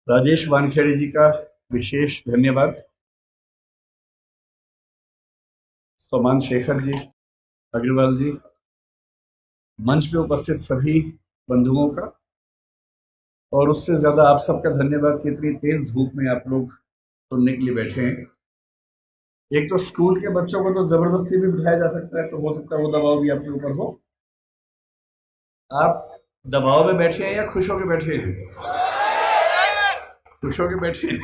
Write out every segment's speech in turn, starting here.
राजेश वानखेड़े जी का विशेष धन्यवाद। सोमान शेखर जी, अग्रवाल जी, मंच पे उपस्थित सभी बंधुओं का, और उससे ज्यादा आप सबका धन्यवाद कि इतनी तेज धूप में आप लोग सुनने के लिए बैठे हैं। एक तो स्कूल के बच्चों को तो जबरदस्ती भी बिठाया जा सकता है, तो हो सकता है वो दबाव भी आपके ऊपर हो। आप दबाव में बैठे हैं या खुश होकर बैठे हैं? खुश होकर बैठे हैं।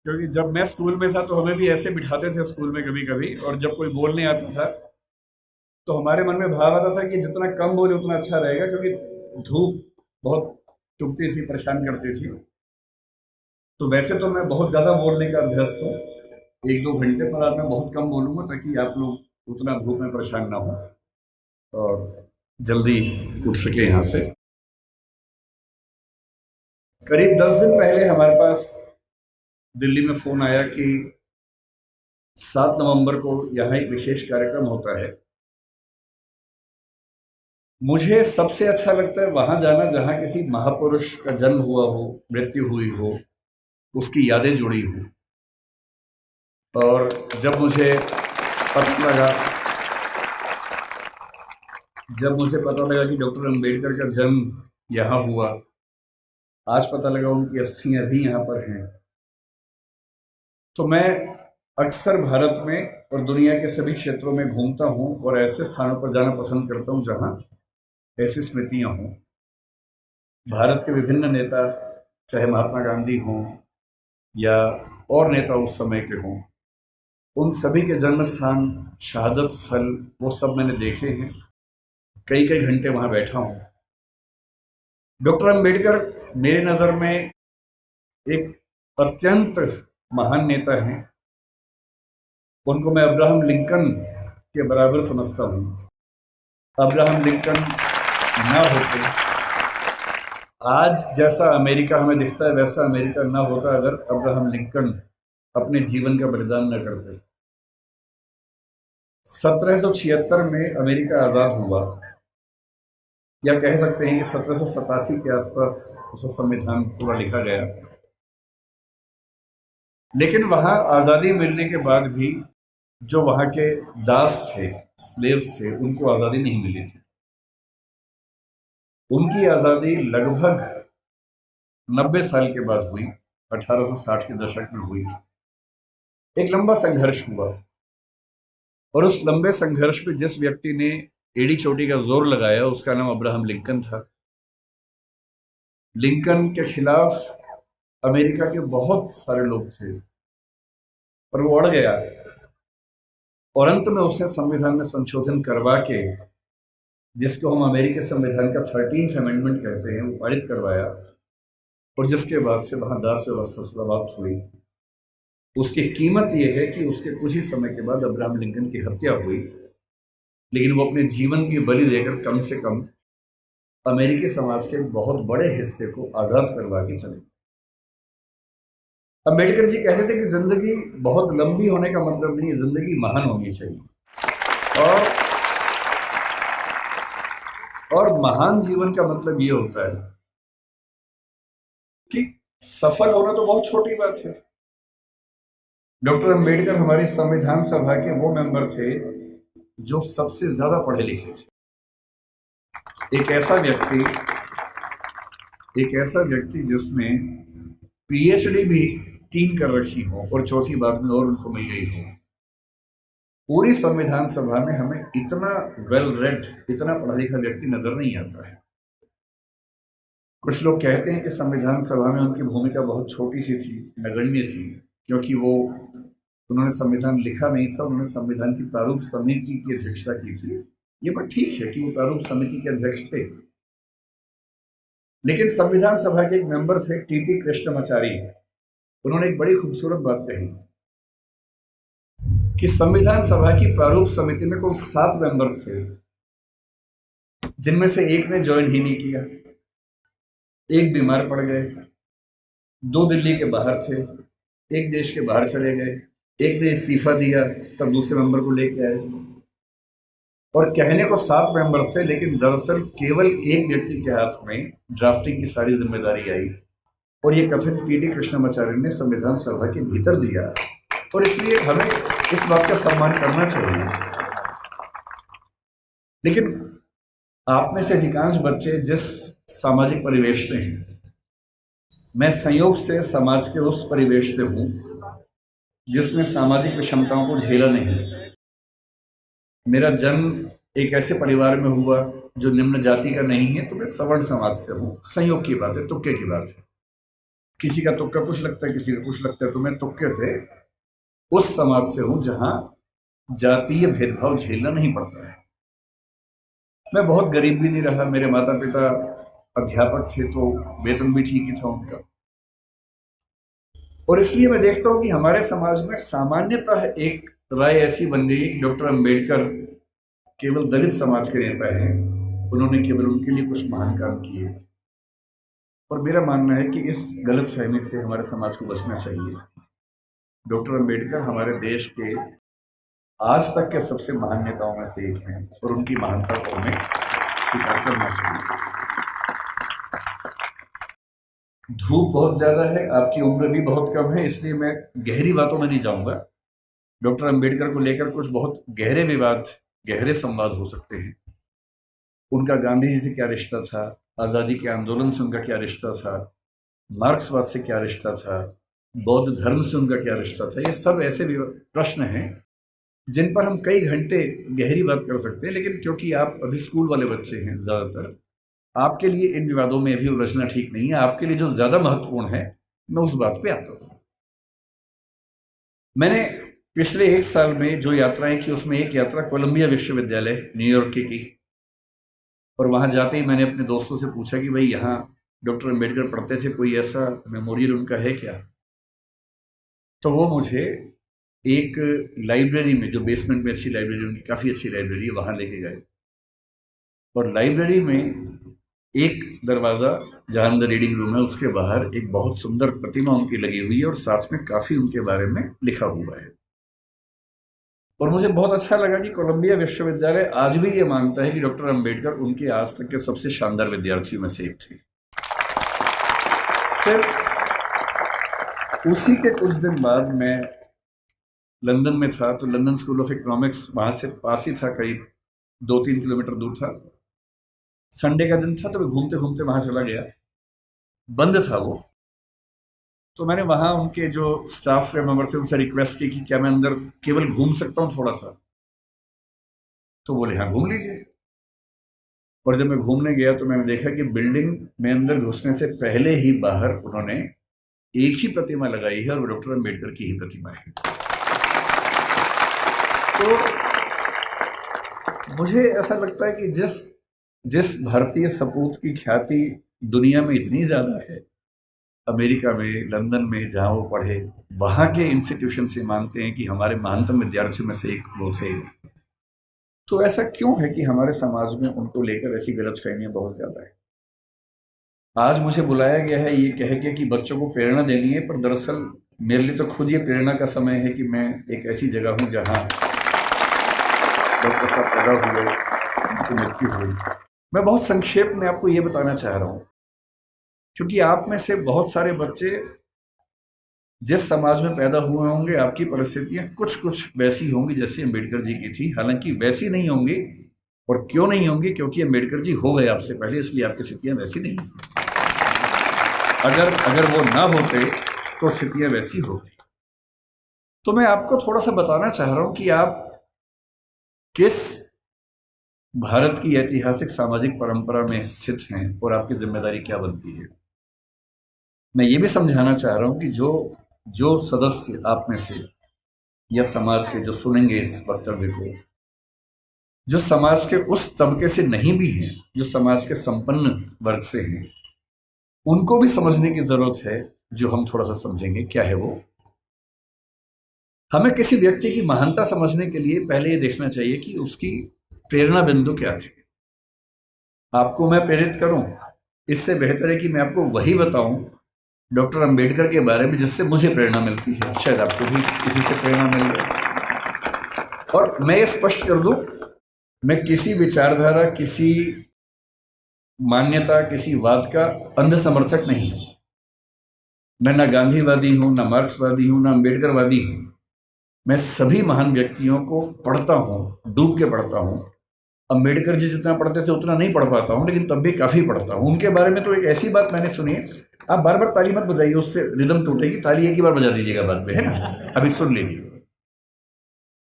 क्योंकि जब मैं स्कूल में था तो हमें भी ऐसे बिठाते थे स्कूल में कभी कभी, और जब कोई बोलने आता था तो हमारे मन में भाव आता था कि जितना कम बोले उतना अच्छा रहेगा, क्योंकि धूप बहुत चुभती थी, परेशान करती थी। तो वैसे तो मैं बहुत ज़्यादा बोलने का अभ्यस्त हूँ, 1-2 घंटे, पर आज मैं बहुत कम बोलूँगा ताकि आप लोग उतना धूप में परेशान ना हो और जल्दी उठ सके यहाँ से। करीब 10 दिन पहले हमारे पास दिल्ली में फ़ोन आया कि 7 नवंबर को यहाँ एक विशेष कार्यक्रम होता है। मुझे सबसे अच्छा लगता है वहाँ जाना जहाँ किसी महापुरुष का जन्म हुआ हो, मृत्यु हुई हो, उसकी यादें जुड़ी हो। और जब मुझे पता लगा कि डॉक्टर अंबेडकर का जन्म यहाँ हुआ, आज पता लगा उनकी अस्थियां भी यहाँ पर हैं, तो मैं अक्सर भारत में और दुनिया के सभी क्षेत्रों में घूमता हूँ और ऐसे स्थानों पर जाना पसंद करता हूँ जहाँ ऐसी स्मृतियाँ हों। भारत के विभिन्न नेता, चाहे महात्मा गांधी हों या और नेता उस समय के हों, उन सभी के जन्म स्थान, शहादत स्थल, वो सब मैंने देखे हैं। कई कई घंटे वहाँ बैठा हूँ। डॉक्टर अंबेडकर मेरी नज़र में एक अत्यंत महान नेता हैं। उनको मैं अब्राहम लिंकन के बराबर समझता हूँ। अब्राहम लिंकन ना होते, आज जैसा अमेरिका हमें दिखता है वैसा अमेरिका ना होता अगर अब्राहम लिंकन अपने जीवन का बलिदान न करते। 1776 में अमेरिका आज़ाद हुआ, या कह सकते हैं कि 1787 के आसपास उसका संविधान पूरा लिखा गया। लेकिन वहाँ आज़ादी मिलने के बाद भी जो वहाँ के दास थे, स्लेव्स थे, उनको आज़ादी नहीं मिली थी। उनकी आज़ादी लगभग 90 साल के बाद हुई, 1860 के दशक में हुई। एक लंबा संघर्ष हुआ, और उस लंबे संघर्ष में जिस व्यक्ति ने एड़ी चोटी का जोर लगाया उसका नाम अब्राहम लिंकन था। लिंकन के खिलाफ अमेरिका के बहुत सारे लोग थे, पर वो अड़ गया, और अंत में उसने संविधान में संशोधन करवा के, जिसको हम अमेरिकी संविधान का 13th अमेंडमेंट कहते हैं, वो पारित करवाया, और जिसके बाद से वहां दास व्यवस्था समाप्त हुई। उसकी कीमत यह है कि उसके कुछ ही समय के बाद अब्राहम लिंकन की हत्या हुई, लेकिन वो अपने जीवन की बलि देकर कम से कम अमेरिकी समाज के बहुत बड़े हिस्से को आज़ाद करवा के चले। अम्बेडकर जी कहते थे कि जिंदगी बहुत लंबी होने का मतलब नहीं है, जिंदगी महान होनी चाहिए। और महान जीवन का मतलब ये होता है कि सफल होना तो बहुत छोटी बात है। डॉक्टर अंबेडकर हमारी संविधान सभा के वो मेंबर थे जो सबसे ज्यादा पढ़े लिखे थे। एक ऐसा व्यक्ति जिसने पीएचडी भी 3 कर रखी हो और चौथी बाद में और उनको मिल गई हो। पूरी संविधान सभा में हमें इतना वेल रेड, इतना पढ़ा लिखा व्यक्ति नजर नहीं आता है। कुछ लोग कहते हैं कि संविधान सभा में उनकी भूमिका बहुत छोटी सी थी, नगण्य थी, क्योंकि उन्होंने संविधान लिखा नहीं था, उन्होंने संविधान की प्रारूप समिति की अध्यक्षता की थी। ये बात ठीक है कि वो प्रारूप समिति के अध्यक्ष थे, लेकिन संविधान सभा के एक मेंबर थे टीटी कृष्णमाचारी। उन्होंने एक बड़ी खूबसूरत बात कही कि संविधान सभा की प्रारूप समिति में कुल 7 मेंबर थे, जिनमें से एक ने ज्वाइन ही नहीं किया, एक बीमार पड़ गए, 2 दिल्ली के बाहर थे, एक देश के बाहर चले गए, एक ने इस्तीफा दिया, तब दूसरे मेंबर को लेके आए। और कहने को 7 मेंबर थे, लेकिन दरअसल केवल एक व्यक्ति के हाथ में ड्राफ्टिंग की सारी जिम्मेदारी आई, और ये कथन टी.डी. कृष्णमाचार्य ने संविधान सभा के भीतर दिया, और इसलिए हमें इस बात का सम्मान करना चाहिए। लेकिन आप में से अधिकांश बच्चे जिस सामाजिक परिवेश से हैं, मैं संयोग से समाज के उस परिवेश से हूं जिसमें सामाजिक विषमताओं को झेला नहीं। मेरा जन्म एक ऐसे परिवार में हुआ जो निम्न जाति का नहीं है, तो मैं सवर्ण समाज से हूं। संयोग की बात है, तुक्के की बात है। किसी का तुक्का कुछ लगता है, किसी का कुछ लगता है, तो मैं तुक्के से उस समाज से हूं जहां जातीय भेदभाव झेलना नहीं पड़ता है। मैं बहुत गरीब भी नहीं रहा। मेरे माता पिता अध्यापक थे, तो वेतन भी ठीक ही था उनका। और इसलिए मैं देखता हूं कि हमारे समाज में सामान्यतः एक राय ऐसी बन गई है कि डॉक्टर अंबेडकर केवल दलित समाज के नेता हैं, उन्होंने केवल उनके लिए कुछ महान काम किए। और मेरा मानना है कि इस गलत फहमी से हमारे समाज को बचना चाहिए। डॉक्टर अंबेडकर हमारे देश के आज तक के सबसे महान नेताओं में से एक हैं, और उनकी महानता को हमें स्वीकार करना चाहिए। धूप बहुत ज्यादा है, आपकी उम्र भी बहुत कम है, इसलिए मैं गहरी बातों में नहीं जाऊंगा। डॉक्टर अंबेडकर को लेकर कुछ बहुत गहरे विवाद, गहरे संवाद हो सकते हैं। उनका गांधी जी से क्या रिश्ता था, आज़ादी के आंदोलन से उनका क्या रिश्ता था, मार्क्सवाद से क्या रिश्ता था, बौद्ध धर्म से उनका क्या रिश्ता था, ये सब ऐसे प्रश्न हैं जिन पर हम कई घंटे गहरी बात कर सकते हैं। लेकिन क्योंकि आप अभी स्कूल वाले बच्चे हैं ज़्यादातर, आपके लिए इन विवादों में अभी उलझना ठीक नहीं है। आपके लिए जो ज़्यादा महत्वपूर्ण है, मैं उस बात पे आता हूँ। मैंने पिछले 1 साल में जो यात्राएं की, उसमें एक यात्रा कोलंबिया विश्वविद्यालय न्यूयॉर्क की, और वहाँ जाते ही मैंने अपने दोस्तों से पूछा कि भाई यहाँ डॉक्टर अंबेडकर पढ़ते थे, कोई ऐसा मेमोरियल उनका है क्या? तो वो मुझे एक लाइब्रेरी में, जो बेसमेंट में अच्छी लाइब्रेरी, उनकी काफ़ी अच्छी लाइब्रेरी है, वहाँ लेके गए। और लाइब्रेरी में एक दरवाज़ा जहाँ अंदर रीडिंग रूम है, उसके बाहर एक बहुत सुंदर प्रतिमा उनकी लगी हुई है, और साथ में काफ़ी उनके बारे में लिखा हुआ है। और मुझे बहुत अच्छा लगा कि कोलंबिया विश्वविद्यालय आज भी ये मानता है कि डॉक्टर अंबेडकर उनके आज तक के सबसे शानदार विद्यार्थियों में से एक थे। फिर उसी के कुछ दिन बाद मैं लंदन में था, तो लंदन स्कूल ऑफ इकोनॉमिक्स वहाँ से पास ही था, करीब 2-3 किलोमीटर दूर था। संडे का दिन था, तो मैं घूमते घूमते वहाँ चला गया। बंद था वो, तो मैंने वहाँ उनके जो स्टाफ के मेंबर थे उनसे रिक्वेस्ट की कि क्या मैं अंदर केवल घूम सकता हूँ थोड़ा सा? तो बोले हाँ घूम लीजिए। और जब मैं घूमने गया तो मैंने देखा कि बिल्डिंग में अंदर घुसने से पहले ही बाहर उन्होंने एक ही प्रतिमा लगाई है, और वो डॉक्टर अंबेडकर की ही प्रतिमा है। तो मुझे ऐसा लगता है कि जिस भारतीय सपूत की ख्याति दुनिया में इतनी ज़्यादा है, अमेरिका में, लंदन में जहाँ वो पढ़े, वहाँ के इंस्टीट्यूशन से मानते हैं कि हमारे महानतम विद्यार्थियों में से एक वो थे। तो ऐसा क्यों है कि हमारे समाज में उनको लेकर ऐसी गलतफहमियां बहुत ज़्यादा है? आज मुझे बुलाया गया है ये कह के कि बच्चों को प्रेरणा देनी है, पर दरअसल मेरे लिए तो खुद ये प्रेरणा का समय है कि मैं एक ऐसी जगह हूँ जहाँ डॉक्टर साहब पैदा हुए, उनकी मृत्यु हुई। मैं बहुत संक्षेप में आपको ये बताना चाह रहा हूँ, क्योंकि आप में से बहुत सारे बच्चे जिस समाज में पैदा हुए होंगे, आपकी परिस्थितियां कुछ कुछ वैसी होंगी जैसे अंबेडकर जी की थी। हालांकि वैसी नहीं होंगी, और क्यों नहीं होंगी? क्योंकि अंबेडकर जी हो गए आपसे पहले, इसलिए आपकी स्थितियां वैसी नहीं। अगर वो ना होते तो स्थितियां वैसी होती। तो मैं आपको थोड़ा सा बताना चाह रहा हूं कि आप किस भारत की ऐतिहासिक सामाजिक परंपरा में स्थित हैं और आपकी जिम्मेदारी क्या बनती है। मैं ये भी समझाना चाह रहा हूं कि जो सदस्य आप में से या समाज के जो सुनेंगे इस वक्तव्य को, जो समाज के उस तबके से नहीं भी हैं, जो समाज के संपन्न वर्ग से हैं, उनको भी समझने की जरूरत है, जो हम थोड़ा सा समझेंगे। क्या है वो? हमें किसी व्यक्ति की महानता समझने के लिए पहले ये देखना चाहिए कि उसकी प्रेरणा बिंदु क्या थी। आपको मैं प्रेरित करूं, इससे बेहतर है कि मैं आपको वही बताऊं डॉक्टर अंबेडकर के बारे में जिससे मुझे प्रेरणा मिलती है। शायद आपको भी किसी से प्रेरणा मिल जाए। और मैं ये स्पष्ट कर दूं, मैं किसी विचारधारा, किसी मान्यता, किसी वाद का अंध समर्थक नहीं हूं। मैं ना गांधीवादी हूँ, ना मार्क्सवादी हूँ, ना अम्बेडकरवादी हूँ। मैं सभी महान व्यक्तियों को पढ़ता हूँ, डूब के पढ़ता हूँ। अम्बेडकर जी जितना पढ़ते थे उतना नहीं पढ़ पाता हूँ, लेकिन तब भी काफ़ी पढ़ता हूँ। उनके बारे में तो एक ऐसी बात मैंने सुनी है, आप बार बार ताली मत बजाइए, उससे रिदम टूटेगी। ताली एक ही बार बजा दीजिएगा बाद में, है ना। अभी सुन लीजिए।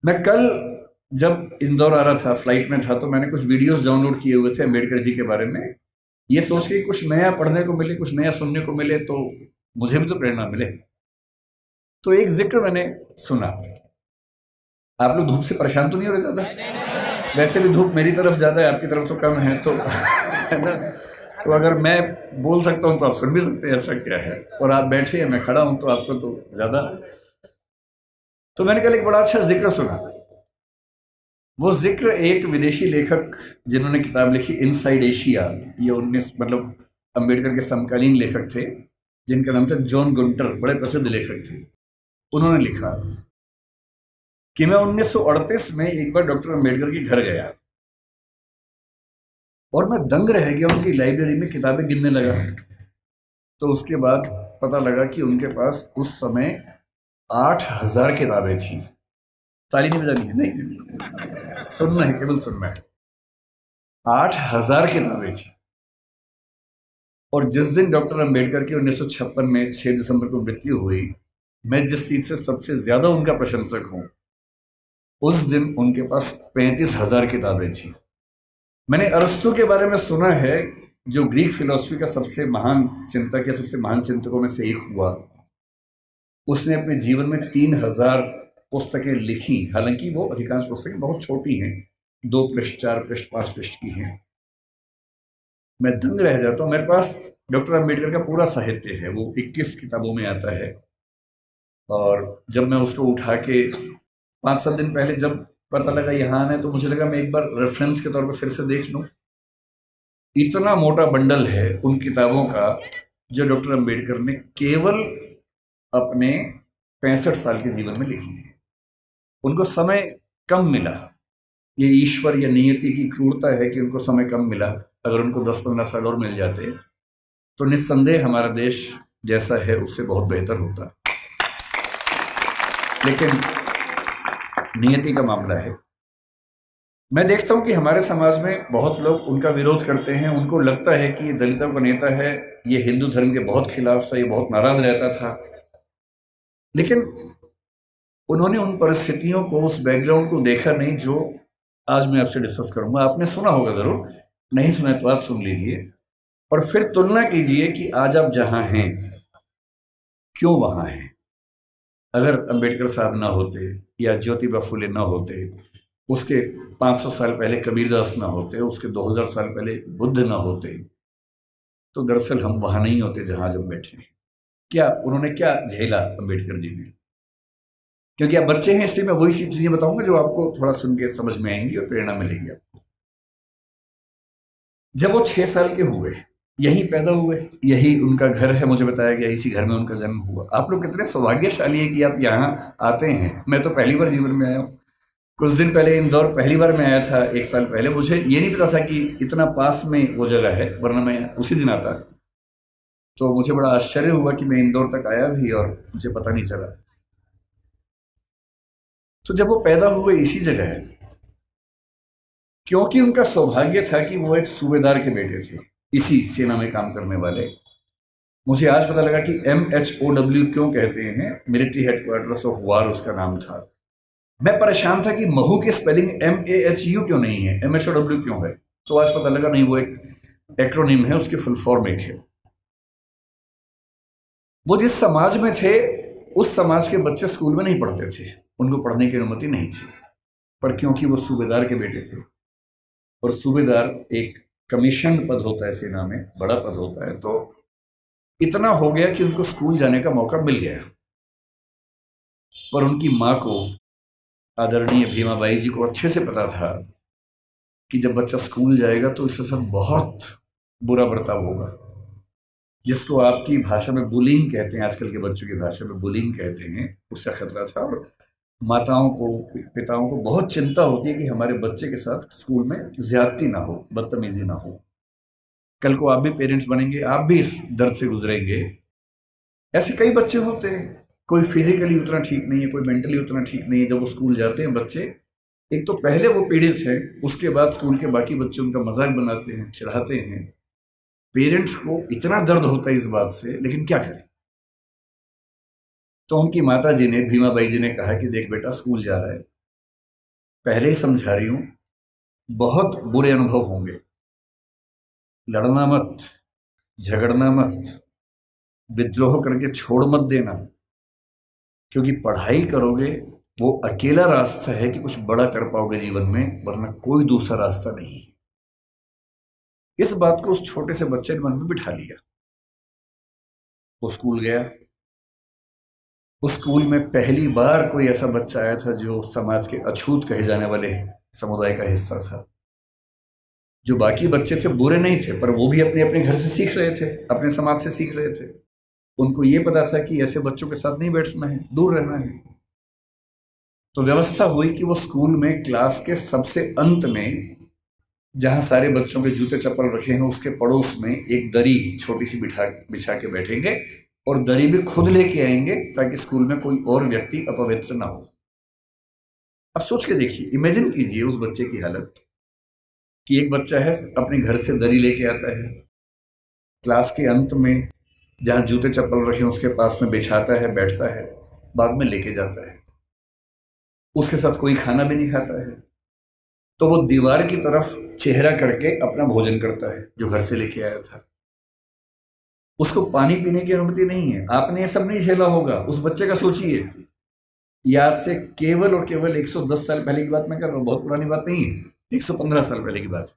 मैं कल जब इंदौर आ रहा था, फ्लाइट में था, तो मैंने कुछ वीडियोस डाउनलोड किए हुए थे अम्बेडकर जी के बारे में, ये सोच के कुछ नया पढ़ने को मिले, कुछ नया सुनने को मिले, तो मुझे भी तो प्रेरणा मिले। तो एक जिक्र मैंने सुना। आप लोग धूप से परेशान तो नहीं हो रहे ज़्यादा? वैसे भी धूप मेरी तरफ ज़्यादा है, आपकी तरफ तो कम है, तो है ना। तो अगर मैं बोल सकता हूँ तो आप सुन भी सकते हैं, ऐसा क्या है। और आप बैठे हैं, मैं खड़ा हूँ, तो आपको तो ज़्यादा। तो मैंने कल एक बड़ा अच्छा जिक्र सुना। वो जिक्र एक विदेशी लेखक जिन्होंने किताब लिखी इनसाइड एशिया, ये 19 मतलब अम्बेडकर के समकालीन लेखक थे, जिनका नाम था जॉन गुंटर, बड़े प्रसिद्ध लेखक थे। उन्होंने लिखा कि मैं 1938 में एक बार डॉक्टर अम्बेडकर के घर गया और मैं दंग रह गया, उनकी लाइब्रेरी में किताबें गिनने लगा। तो उसके बाद पता लगा कि उनके पास उस समय 8,000 किताबें थी। ताली नहीं बजानी है, नहीं, सुनना है, केवल सुनना है। 8,000 किताबें थी। और जिस दिन डॉक्टर अम्बेडकर की 1956 में 6 दिसंबर को मृत्यु हुई, मैं जिस चीज से सबसे ज्यादा उनका प्रशंसक हूं, उस दिन उनके पास 35,000 किताबें थी। मैंने अरस्तु के बारे में सुना है, जो ग्रीक फिलॉसफी का सबसे महान चिंतक या सबसे महान चिंतकों में से एक हुआ। उसने अपने जीवन में 3,000 पुस्तकें लिखी। हालांकि वो अधिकांश पुस्तकें बहुत छोटी हैं, 2 पृष्ठ, 4 पृष्ठ, 5 पृष्ठ की हैं। मैं दंग रह जाता हूँ। मेरे पास डॉक्टर अम्बेडकर का पूरा साहित्य है, वो 21 किताबों में आता है। और जब मैं उसको उठा के 5-7 दिन पहले जब पता लगा यहाँ आना है, तो मुझे लगा मैं एक बार रेफरेंस के तौर पर फिर से देख लूँ। इतना मोटा बंडल है उन किताबों का, जो डॉक्टर अम्बेडकर ने केवल अपने 65 साल के जीवन में लिखी है। उनको समय कम मिला। ये ईश्वर या नियति की क्रूरता है कि उनको समय कम मिला। अगर उनको 10-15 साल और मिल जाते तो निस्संदेह हमारा देश जैसा है उससे बहुत बेहतर होता। लेकिन नियति का मामला है। मैं देखता हूं कि हमारे समाज में बहुत लोग उनका विरोध करते हैं। उनको लगता है कि ये दलितों का नेता है, ये हिंदू धर्म के बहुत खिलाफ था, ये बहुत नाराज रहता था। लेकिन उन्होंने उन परिस्थितियों को, उस बैकग्राउंड को देखा नहीं जो आज मैं आपसे डिस्कस करूंगा। आपने सुना होगा जरूर, नहीं सुना तो आप सुन लीजिए और फिर तुलना कीजिए कि आज आप जहां हैं क्यों वहां हैं। अगर अंबेडकर साहब ना होते या ज्योतिबा फुले ना होते, उसके 500 साल पहले कबीरदास ना होते, उसके 2000 साल पहले बुद्ध ना होते, तो दरअसल हम वहां नहीं होते जहां आज हम बैठे। क्या उन्होंने क्या झेला अम्बेडकर जी ने? क्योंकि आप बच्चे हैं इसलिए मैं वही सी चीजें बताऊंगा जो आपको थोड़ा सुन के समझ में आएंगी और प्रेरणा मिलेगी आपको। जब वो 6 साल के हुए, यही पैदा हुए, यही उनका घर है, मुझे बताया गया इसी घर में उनका जन्म हुआ। आप लोग कितने सौभाग्यशाली है कि आप यहाँ आते हैं। मैं तो पहली बार जीवन में आया हूँ। कुछ दिन पहले इंदौर पहली बार मैं आया था, 1 साल पहले। मुझे ये नहीं पता था कि इतना पास में वो जगह है, वरना मैं उसी दिन आता। तो मुझे बड़ा आश्चर्य हुआ कि मैं इंदौर तक आया भी और मुझे पता नहीं चला। तो जब वो पैदा हुए इसी जगह है, क्योंकि उनका सौभाग्य था कि वो एक सूबेदार के बेटे थे, इसी सेना में काम करने वाले। मुझे आज पता लगा कि MHOW क्यों कहते हैं, मिलिट्री हेडक्वार्टर्स ऑफ वार उसका नाम था। मैं परेशान था कि महू की स्पेलिंग MAHU क्यों नहीं है, MHOW क्यों है। तो आज पता लगा नहीं, वो एक एक्रोनिम है, उसकी फुल फॉर्म एक है। वो जिस समाज में थे उस समाज के बच्चे स्कूल में नहीं पढ़ते थे, उनको पढ़ने की अनुमति नहीं थी। पर क्योंकि वो सूबेदार के बेटे थे, और सूबेदार एक कमीशन पद होता है सेना में, बड़ा पद होता है, तो इतना हो गया कि उनको स्कूल जाने का मौका मिल गया। पर उनकी माँ को, आदरणीय भीमाबाई जी को अच्छे से पता था कि जब बच्चा स्कूल जाएगा तो इसके साथ बहुत बुरा बर्ताव होगा, जिसको आपकी भाषा में बुलिंग कहते हैं, आजकल के बच्चों की भाषा में बुलिंग कहते हैं, उसका खतरा था। और माताओं को, पिताओं को बहुत चिंता होती है कि हमारे बच्चे के साथ स्कूल में ज्यादती ना हो, बदतमीजी ना हो। कल को आप भी पेरेंट्स बनेंगे, आप भी इस दर्द से गुजरेंगे ऐसे कई बच्चे होते हैं, कोई फिजिकली उतना ठीक नहीं है, कोई मेंटली उतना ठीक नहीं है। जब वो स्कूल जाते हैं बच्चे, एक तो पहले वो पीड़ित है, उसके बाद स्कूल के बाकी बच्चे उनका मजाक बनाते हैं, चिढ़ाते हैं। पेरेंट्स को इतना दर्द होता है इस बात से, लेकिन क्या करें। तो उनकी माता जी ने, भीमाबाई जी ने कहा कि देख बेटा, स्कूल जा रहा है, पहले ही समझा रही हूं, बहुत बुरे अनुभव होंगे, लड़ना मत, झगड़ना मत, विद्रोह करके छोड़ मत देना, क्योंकि पढ़ाई करोगे वो अकेला रास्ता है कि कुछ बड़ा कर पाओगे जीवन में, वरना कोई दूसरा रास्ता नहीं है। इस बात को उस छोटे से बच्चे ने मन में बिठा लिया। वो स्कूल गया। उस स्कूल में पहली बार कोई ऐसा बच्चा आया था जो समाज के अछूत कहे जाने वाले समुदाय का हिस्सा था। जो बाकी बच्चे थे बुरे नहीं थे, पर वो भी अपने अपने घर से सीख रहे थे, अपने समाज से सीख रहे थे। उनको ये पता था कि ऐसे बच्चों के साथ नहीं बैठना है, दूर रहना है। तो व्यवस्था हुई कि वो स्कूल में क्लास के सबसे अंत में, जहां सारे बच्चों के जूते चप्पल रखे हैं, उसके पड़ोस में एक दरी छोटी सी बिछा के बैठेंगे, और दरी भी खुद लेके आएंगे ताकि स्कूल में कोई और व्यक्ति अपवित्र ना हो। अब सोच के देखिए, इमेजिन कीजिए उस बच्चे की हालत कि एक बच्चा है, अपने घर से दरी लेके आता है, क्लास के अंत में जहां जूते चप्पल रखे उसके पास में बिछाता है, बैठता है, बाद में लेके जाता है। उसके साथ कोई खाना भी नहीं खाता है, तो वो दीवार की तरफ चेहरा करके अपना भोजन करता है जो घर से लेके आया था। उसको पानी पीने की अनुमति नहीं है। आपने ये सब नहीं झेला होगा, उस बच्चे का सोचिए। याद से केवल और केवल 110 साल पहले की बात मैं कर रहा हूं, बहुत पुरानी बात नहीं है, 115 साल पहले की बात।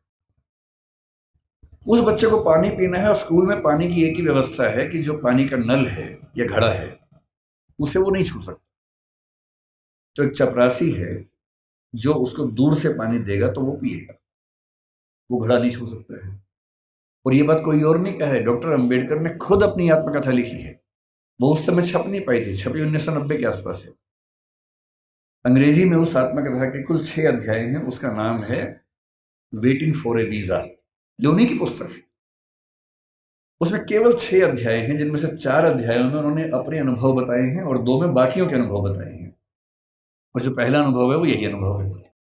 उस बच्चे को पानी पीना है, और स्कूल में पानी की एक ही व्यवस्था है कि जो पानी का नल है या घड़ा है उसे वो नहीं छू सकता। तो एक चपरासी है जो उसको दूर से पानी देगा तो वो पिएगा, वो घड़ा नहीं छू सकता है। और ये बात कोई और नहीं कहा है, डॉक्टर अंबेडकर ने खुद अपनी आत्मकथा लिखी है। वो उस समय छप नहीं पाई थी, छपी 1990 के आसपास है। अंग्रेजी में उस आत्मकथा के कुल 6 अध्याय हैं। उसका नाम है वेटिंग फॉर ए वीजा। ये उन्हीं की पुस्तक है। उसमें केवल 6 अध्याय हैं, जिनमें से 4 अध्यायों में उन्होंने अपने अनुभव बताए हैं और 2 में बाकियों के अनुभव बताए हैं। और जो पहला अनुभव है वो यही अनुभव है।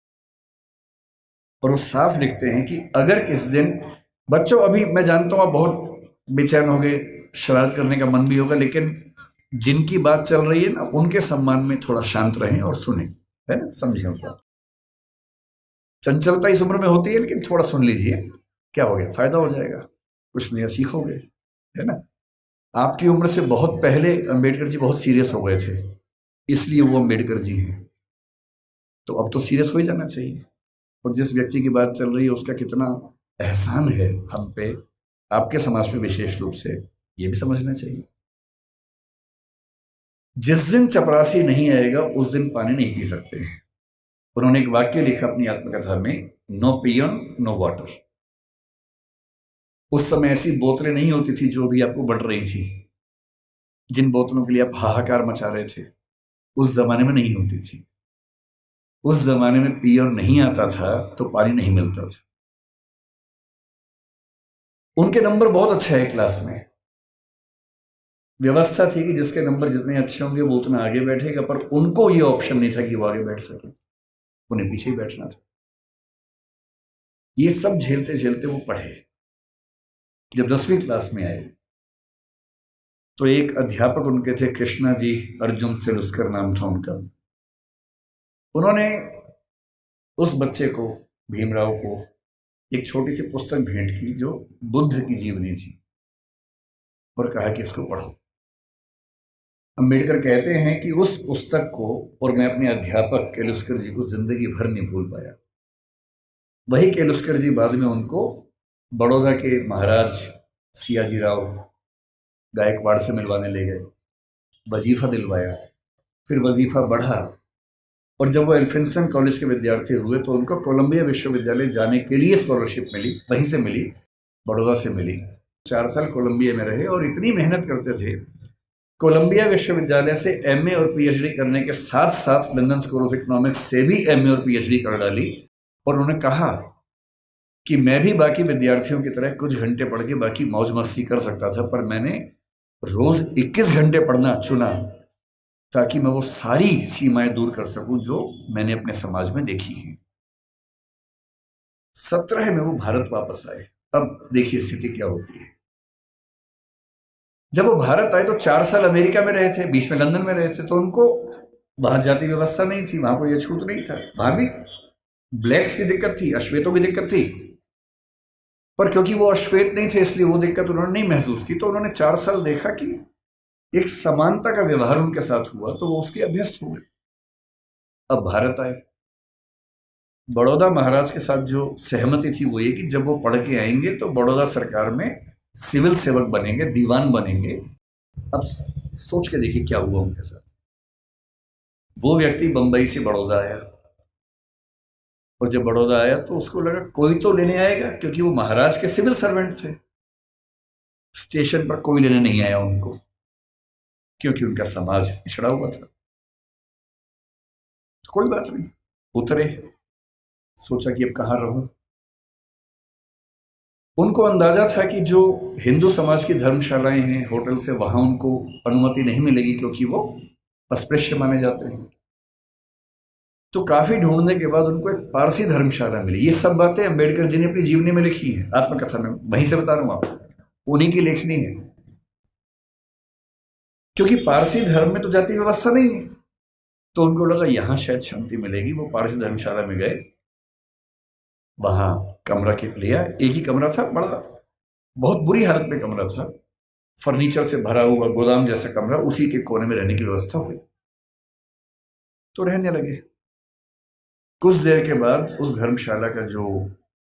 और वो साफ लिखते हैं कि अगर किस दिन, बच्चों अभी मैं जानता हूं आप बहुत बेचैन हो गए, शरारत करने का मन भी होगा, लेकिन जिनकी बात चल रही है ना, उनके सम्मान में थोड़ा शांत रहें और सुने, है ना, समझें उस बात। चंचलता इस उम्र में होती है, लेकिन थोड़ा सुन लीजिए, क्या हो गया, फायदा हो जाएगा, कुछ नया सीखोगे, है ना। आपकी उम्र से बहुत पहले अंबेडकर जी बहुत सीरियस हो गए थे, इसलिए वो अंबेडकर जी हैं। तो अब तो सीरियस हो ही जाना चाहिए। और जिस व्यक्ति की बात चल रही है उसका कितना एहसान है हम पे, आपके समाज में विशेष रूप से, ये भी समझना चाहिए। जिस दिन चपरासी नहीं आएगा उस दिन पानी नहीं पी सकते हैं। उन्होंने एक वाक्य लिखा अपनी आत्मकथा में, नो पियन नो वाटर। उस समय ऐसी बोतलें नहीं होती थी जो भी आपको बढ़ रही थी, जिन बोतलों के लिए आप हाहाकार मचा रहे थे, उस जमाने में नहीं होती थी। उस जमाने में पियन नहीं आता था तो पानी नहीं मिलता था। उनके नंबर बहुत अच्छे है क्लास में। व्यवस्था थी कि जिसके नंबर जितने अच्छे होंगे वो उतना आगे बैठेगा, पर उनको ये ऑप्शन नहीं था कि वो आगे बैठ सके, उन्हें पीछे ही बैठना था। ये सब झेलते झेलते वो पढ़े। जब 10वीं क्लास में आए तो एक अध्यापक उनके थे, कृष्णा जी अर्जुन सेलुस्कर नाम था उनका। उन्होंने उस बच्चे को, भीमराव को, एक छोटी सी पुस्तक भेंट की जो बुद्ध की जीवनी थी, और कहा कि इसको पढ़ो। अंबेडकर कहते हैं कि उस पुस्तक को और मैं अपने अध्यापक केलुस्कर जी को जिंदगी भर नहीं भूल पाया। वही केलुस्कर जी बाद में उनको बड़ौदा के महाराज सियाजी राव गायकवाड़ से मिलवाने ले गए, वजीफा दिलवाया, फिर वजीफा बढ़ा, और जब वो एल्फिंस्टन कॉलेज के विद्यार्थी हुए तो उनको कोलंबिया विश्वविद्यालय जाने के लिए स्कॉलरशिप मिली, वहीं से मिली, बड़ौदा से मिली। 4 साल कोलंबिया में रहे और इतनी मेहनत करते थे, कोलंबिया विश्वविद्यालय से एमए और पीएचडी करने के साथ साथ लंदन स्कूल ऑफ इकोनॉमिक्स से भी एमए और पीएचडी कर डाली। और उन्होंने कहा कि मैं भी बाकी विद्यार्थियों की तरह कुछ घंटे पढ़ के बाकी मौज मस्ती कर सकता था, पर मैंने रोज 21 घंटे पढ़ना चुना ताकि मैं वो सारी सीमाएं दूर कर सकूं जो मैंने अपने समाज में देखी हैं। 17 में वो भारत वापस आए। अब देखिए स्थिति क्या होती है। जब वो भारत आए तो 4 साल अमेरिका में रहे थे, बीच में लंदन में रहे थे, तो उनको वहां जाति व्यवस्था नहीं थी, वहां कोई अछूत नहीं था। वहां भी ब्लैक्स की दिक्कत थी, अश्वेतों की दिक्कत थी, पर क्योंकि वो अश्वेत नहीं थे इसलिए वो दिक्कत उन्होंने नहीं महसूस की। तो उन्होंने 4 साल देखा कि एक समानता का व्यवहार उनके साथ हुआ, तो वो उसके अभ्यस्त हुए। अब भारत आए। बड़ौदा महाराज के साथ जो सहमति थी वो ये कि जब वो पढ़ के आएंगे तो बड़ौदा सरकार में सिविल सेवक बनेंगे, दीवान बनेंगे। अब सोच के देखिए क्या हुआ उनके साथ। वो व्यक्ति बंबई से बड़ौदा आया, और जब बड़ौदा आया तो उसको लगा कोई तो लेने आएगा, क्योंकि वो महाराज के सिविल सर्वेंट थे। स्टेशन पर कोई लेने नहीं आया उनको, क्योंकि उनका समाज पिछड़ा हुआ था। तो कोई बात नहीं, उतरे, सोचा कि अब कहाँ रहूं। उनको अंदाजा था कि जो हिंदू समाज की धर्मशालाएं हैं, होटल से, वहां उनको अनुमति नहीं मिलेगी, क्योंकि वो अस्पृश्य माने जाते हैं। तो काफी ढूंढने के बाद उनको एक पारसी धर्मशाला मिली। ये सब बातें अंबेडकर जी ने अपनी जीवनी में लिखी है, आत्मकथा में, वहीं से बता रहा हूं आपको, उन्हीं की लेखनी है। क्योंकि पारसी धर्म में तो जाति व्यवस्था नहीं है, तो उनको लगा यहां शायद शांति मिलेगी। वो पारसी धर्मशाला में गए, वहां कमरा के लिया। एक ही कमरा था, बड़ा बहुत बुरी हालत में कमरा था, फर्नीचर से भरा हुआ गोदाम जैसा कमरा, उसी के कोने में रहने की व्यवस्था हुई। तो रहने लगे। कुछ देर के बाद उस धर्मशाला का जो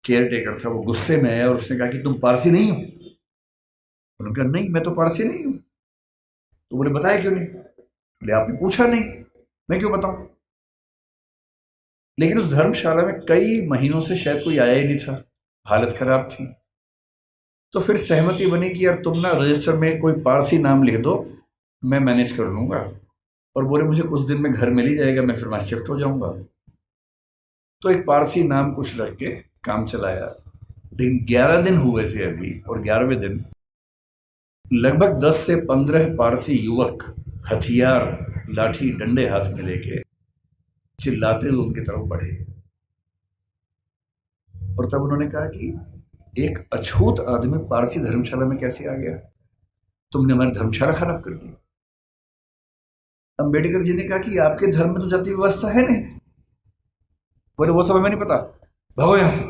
केयर टेकर था वो गुस्से में आया और उसने कहा कि तुम पारसी नहीं हो। उन्होंने कहा नहीं, मैं तो पारसी नहीं हूं। तो बोले बताया क्यों नहीं? बोले आपने पूछा नहीं, मैं क्यों बताऊं। लेकिन उस धर्मशाला में कई महीनों से शायद कोई आया ही नहीं था, हालत खराब थी। तो फिर सहमति बनी कि यार तुम ना रजिस्टर में कोई पारसी नाम लिख दो, मैं मैनेज कर लूंगा। और बोले मुझे कुछ दिन में घर मिल ही जाएगा, मैं फिर वहां शिफ्ट हो जाऊंगा। तो एक पारसी नाम कुछ रख के काम चलाया। लेकिन 11 दिन हुए थे अभी, और 11वें दिन लगभग 10 से 15 पारसी युवक हथियार, लाठी, डंडे हाथ में लेके चिल्लाते हुए उनकी तरफ बढ़े। और तब उन्होंने कहा कि एक अछूत आदमी पारसी धर्मशाला में कैसे आ गया? तुमने हमारी धर्मशाला खराब कर दी। अंबेडकर जी ने कहा कि आपके धर्म में तो जाति व्यवस्था है नहीं। बोले वो सब हमें नहीं पता, भागो यहां से।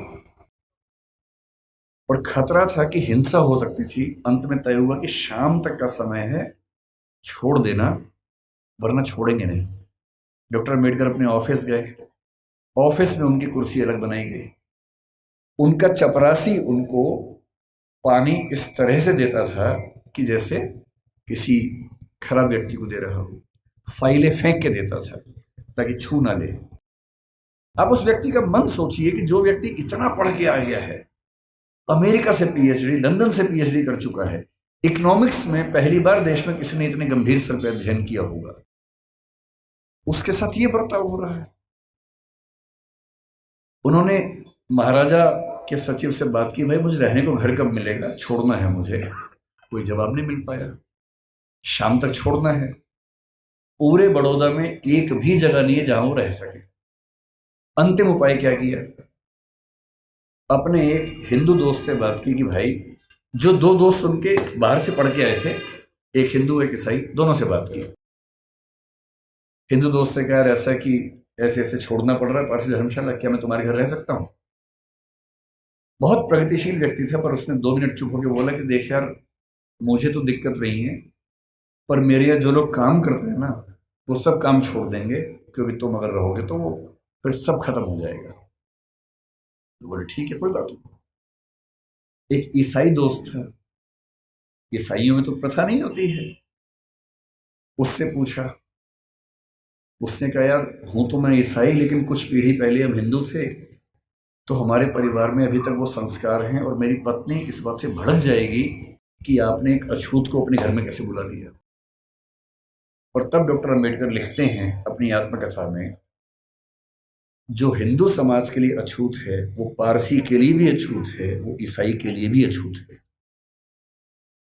और खतरा था कि हिंसा हो सकती थी। अंत में तय हुआ कि शाम तक का समय है, छोड़ देना, वरना छोड़ेंगे नहीं। डॉक्टर अंबेडकर अपने ऑफिस गए। ऑफिस में उनकी कुर्सी अलग बनाई गई। उनका चपरासी उनको पानी इस तरह से देता था कि जैसे किसी खराब व्यक्ति को दे रहा हो। फाइलें फेंक के देता था ताकि छू ना ले। आप उस व्यक्ति का मन सोचिए कि जो व्यक्ति इतना पढ़ के आ गया है, अमेरिका से पीएचडी, लंदन से पीएचडी कर चुका है, इकोनॉमिक्स में पहली बार देश में किसी ने इतने गंभीर स्तर पर अध्ययन किया होगा, उसके साथ ये बर्ताव हो रहा है। उन्होंने महाराजा के सचिव से बात की, भाई मुझे रहने को घर कब मिलेगा, छोड़ना है मुझे। कोई जवाब नहीं मिल पाया। शाम तक छोड़ना है। पूरे बड़ौदा में एक भी जगह नहीं है जहां वो रह सके। अंतिम उपाय क्या किया? अपने एक हिंदू दोस्त से बात की कि भाई, जो दो दोस्त उनके बाहर से पढ़ के आए थे, एक हिंदू एक ईसाई, दोनों से बात की। हिंदू दोस्त से कहा ऐसा कि ऐसे ऐसे छोड़ना पड़ रहा है पारसी धर्मशाला, क्या मैं तुम्हारे घर रह सकता हूं? बहुत प्रगतिशील व्यक्ति था, पर उसने 2 मिनट चुप होकर बोला कि देख यार, मुझे तो दिक्कत नहीं है, पर मेरे यहाँ जो लोग काम करते हैं ना, वो सब काम छोड़ देंगे, क्योंकि तुम अगर रहोगे तो वो फिर सब खत्म हो जाएगा। तो बोले ठीक है, कोई बात नहीं। एक ईसाई दोस्त था, ईसाइयों में तो प्रथा नहीं होती है, उससे पूछा। उसने कहा यार, हूं तो मैं ईसाई, लेकिन कुछ पीढ़ी पहले हम हिंदू थे, तो हमारे परिवार में अभी तक वो संस्कार हैं, और मेरी पत्नी इस बात से भड़क जाएगी कि आपने एक अछूत को अपने घर में कैसे बुला लिया। और तब डॉक्टर अंबेडकर लिखते हैं अपनी आत्मकथा में, जो हिंदू समाज के लिए अछूत है वो पारसी के लिए भी अछूत है, वो ईसाई के लिए भी अछूत है।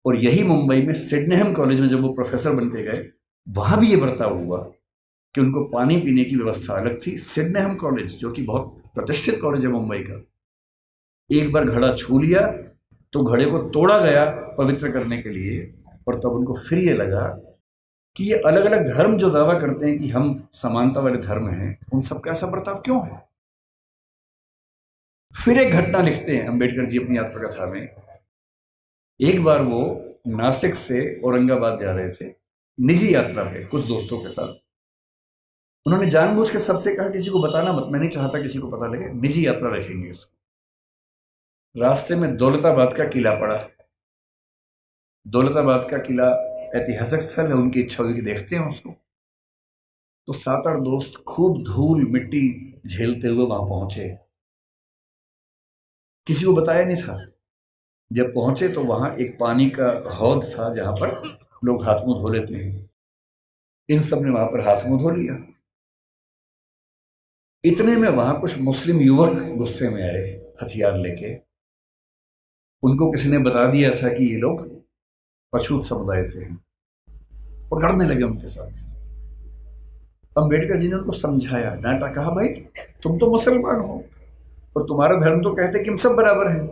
और यही मुंबई में सिडनेहम कॉलेज में जब वो प्रोफेसर बन के गए, वहां भी ये बर्ताव हुआ कि उनको पानी पीने की व्यवस्था अलग थी। सिडनेहम कॉलेज, जो कि बहुत प्रतिष्ठित कॉलेज है मुंबई का, एक बार घड़ा छू लिया तो घड़े को तोड़ा गया पवित्र करने के लिए, और तब उनको फिर ये लगा कि ये अलग अलग धर्म जो दावा करते हैं कि हम समानता वाले धर्म हैं, उन सबका ऐसा बर्ताव क्यों है। फिर एक घटना लिखते हैं अंबेडकर जी अपनी आत्मकथा में। एक बार वो नासिक से औरंगाबाद जा रहे थे निजी यात्रा पे कुछ दोस्तों के साथ। उन्होंने जानबूझ के सबसे कहा किसी को बताना मत, मैं नहीं चाहता किसी को पता लगे, निजी यात्रा रखेंगे इसको। रास्ते में दौलताबाद का किला पड़ा। दौलताबाद का किला ऐतिहासिक स्थल है, उनकी इच्छा हुई कि देखते हैं उसको। तो 7-8 दोस्त खूब धूल मिट्टी झेलते हुए वहां पहुंचे। किसी को बताया नहीं था। जब पहुंचे तो वहां एक पानी का हौद था जहां पर लोग हाथ मुंह धो लेते हैं। इन सब ने वहां पर हाथ मुंह धो लिया। इतने में वहां कुछ मुस्लिम युवक गुस्से में आए हथियार लेके। उनको किसी ने बता दिया था कि ये लोग अछूत समुदाय से हैं, और लड़ने लगे उनके साथ। अंबेडकर जी ने उनको समझाया, डांटा, कहा भाई तुम तो मुसलमान हो और तुम्हारा धर्म तो कहते कि हम सब बराबर हैं।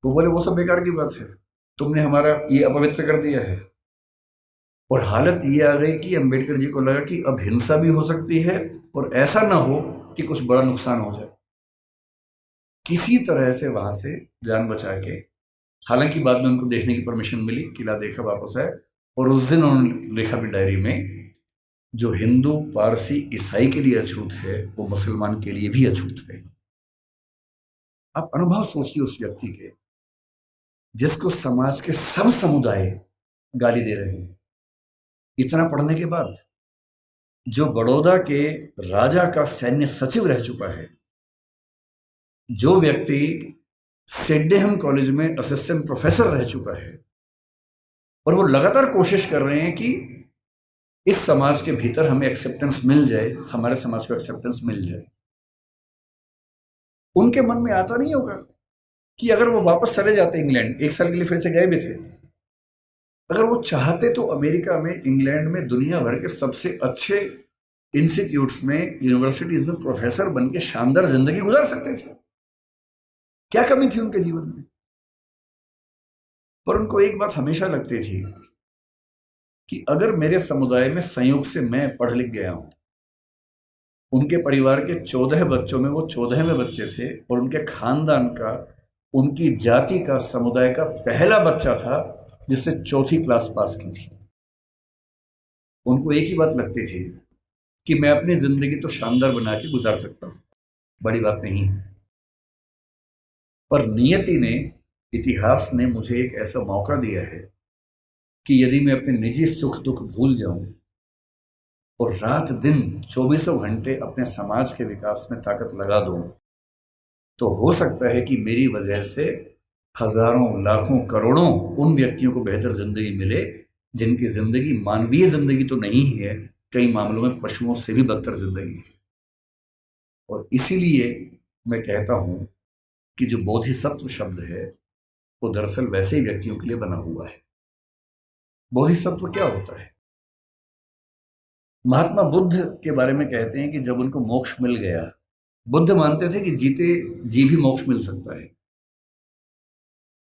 वो बोले वो सब बेकार की बात है, तुमने हमारा ये अपवित्र कर दिया है। और हालत ये आ गई कि अंबेडकर जी को लगा कि अब हिंसा भी हो सकती है और ऐसा ना हो कि कुछ बड़ा नुकसान हो जाए। किसी तरह से वहां से जान बचा के, हालांकि बाद में उनको देखने की परमिशन मिली, किला देखा, वापस आए। और उस दिन उन्होंने लिखा भी डायरी में, जो हिंदू पारसी ईसाई के लिए अछूत है वो मुसलमान के लिए भी अछूत है। आप अनुभव सोचिए उस व्यक्ति के जिसको समाज के सब समुदाय गाली दे रहे हैं। इतना पढ़ने के बाद, जो बड़ौदा के राजा का सैन्य सचिव रह चुका है, जो व्यक्ति सिडनेहम कॉलेज में असिस्टेंट प्रोफेसर रह चुका है, और वो लगातार कोशिश कर रहे हैं कि इस समाज के भीतर हमें एक्सेप्टेंस मिल जाए, हमारे समाज को एक्सेप्टेंस मिल जाए। उनके मन में आता नहीं होगा कि अगर वो वापस चले जाते इंग्लैंड, 1 साल के लिए फिर से गए भी थे, अगर वो चाहते तो अमेरिका में, इंग्लैंड में, दुनिया भर के सबसे अच्छे इंस्टीट्यूट्स में, यूनिवर्सिटीज में प्रोफेसर बन के शानदार जिंदगी गुजार सकते थे। क्या कमी थी उनके जीवन में? पर उनको एक बात हमेशा लगती थी कि अगर मेरे समुदाय में संयोग से मैं पढ़ लिख गया हूं, उनके परिवार के 14 बच्चों में वो 14वें बच्चे थे, और उनके खानदान का, उनकी जाति का, समुदाय का पहला बच्चा था जिसने 4th क्लास पास की थी। उनको एक ही बात लगती थी कि मैं अपनी जिंदगी तो शानदार बना के गुजार सकता हूं, बड़ी बात नहीं है। पर नियति ने, इतिहास ने मुझे एक ऐसा मौका दिया है कि यदि मैं अपने निजी सुख दुख भूल जाऊं और रात दिन 24 घंटे अपने समाज के विकास में ताकत लगा दूं, तो हो सकता है कि मेरी वजह से हजारों, लाखों, करोड़ों उन व्यक्तियों को बेहतर जिंदगी मिले जिनकी जिंदगी मानवीय जिंदगी तो नहीं है, कई मामलों में पशुओं से भी बदतर जिंदगी है। और इसीलिए मैं कहता हूं कि जो बोधिसत्व शब्द है वो दरअसल वैसे ही व्यक्तियों के लिए बना हुआ है। बोधिसत्व क्या होता है? महात्मा बुद्ध के बारे में कहते हैं कि जब उनको मोक्ष मिल गया, बुद्ध मानते थे कि जीते जी भी मोक्ष मिल सकता है।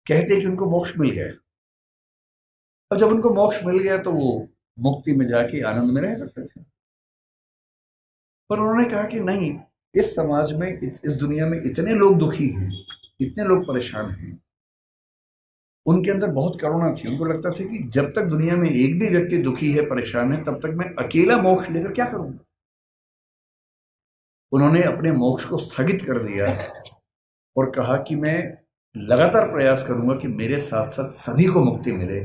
कहते हैं कि उनको मोक्ष मिल गया, और जब उनको मोक्ष मिल गया तो वो मुक्ति में जाके आनंद में रह सकते थे। पर उन्होंने कहा कि नहीं, इस समाज में, इस दुनिया में इतने लोग दुखी हैं, इतने लोग परेशान हैं। उनके अंदर बहुत करुणा थी। उनको लगता था कि जब तक दुनिया में एक भी व्यक्ति दुखी है, परेशान है, तब तक मैं अकेला मोक्ष लेकर क्या करूंगा। उन्होंने अपने मोक्ष को स्थगित कर दिया और कहा कि मैं लगातार प्रयास करूंगा कि मेरे साथ साथ सभी को मुक्ति मिले।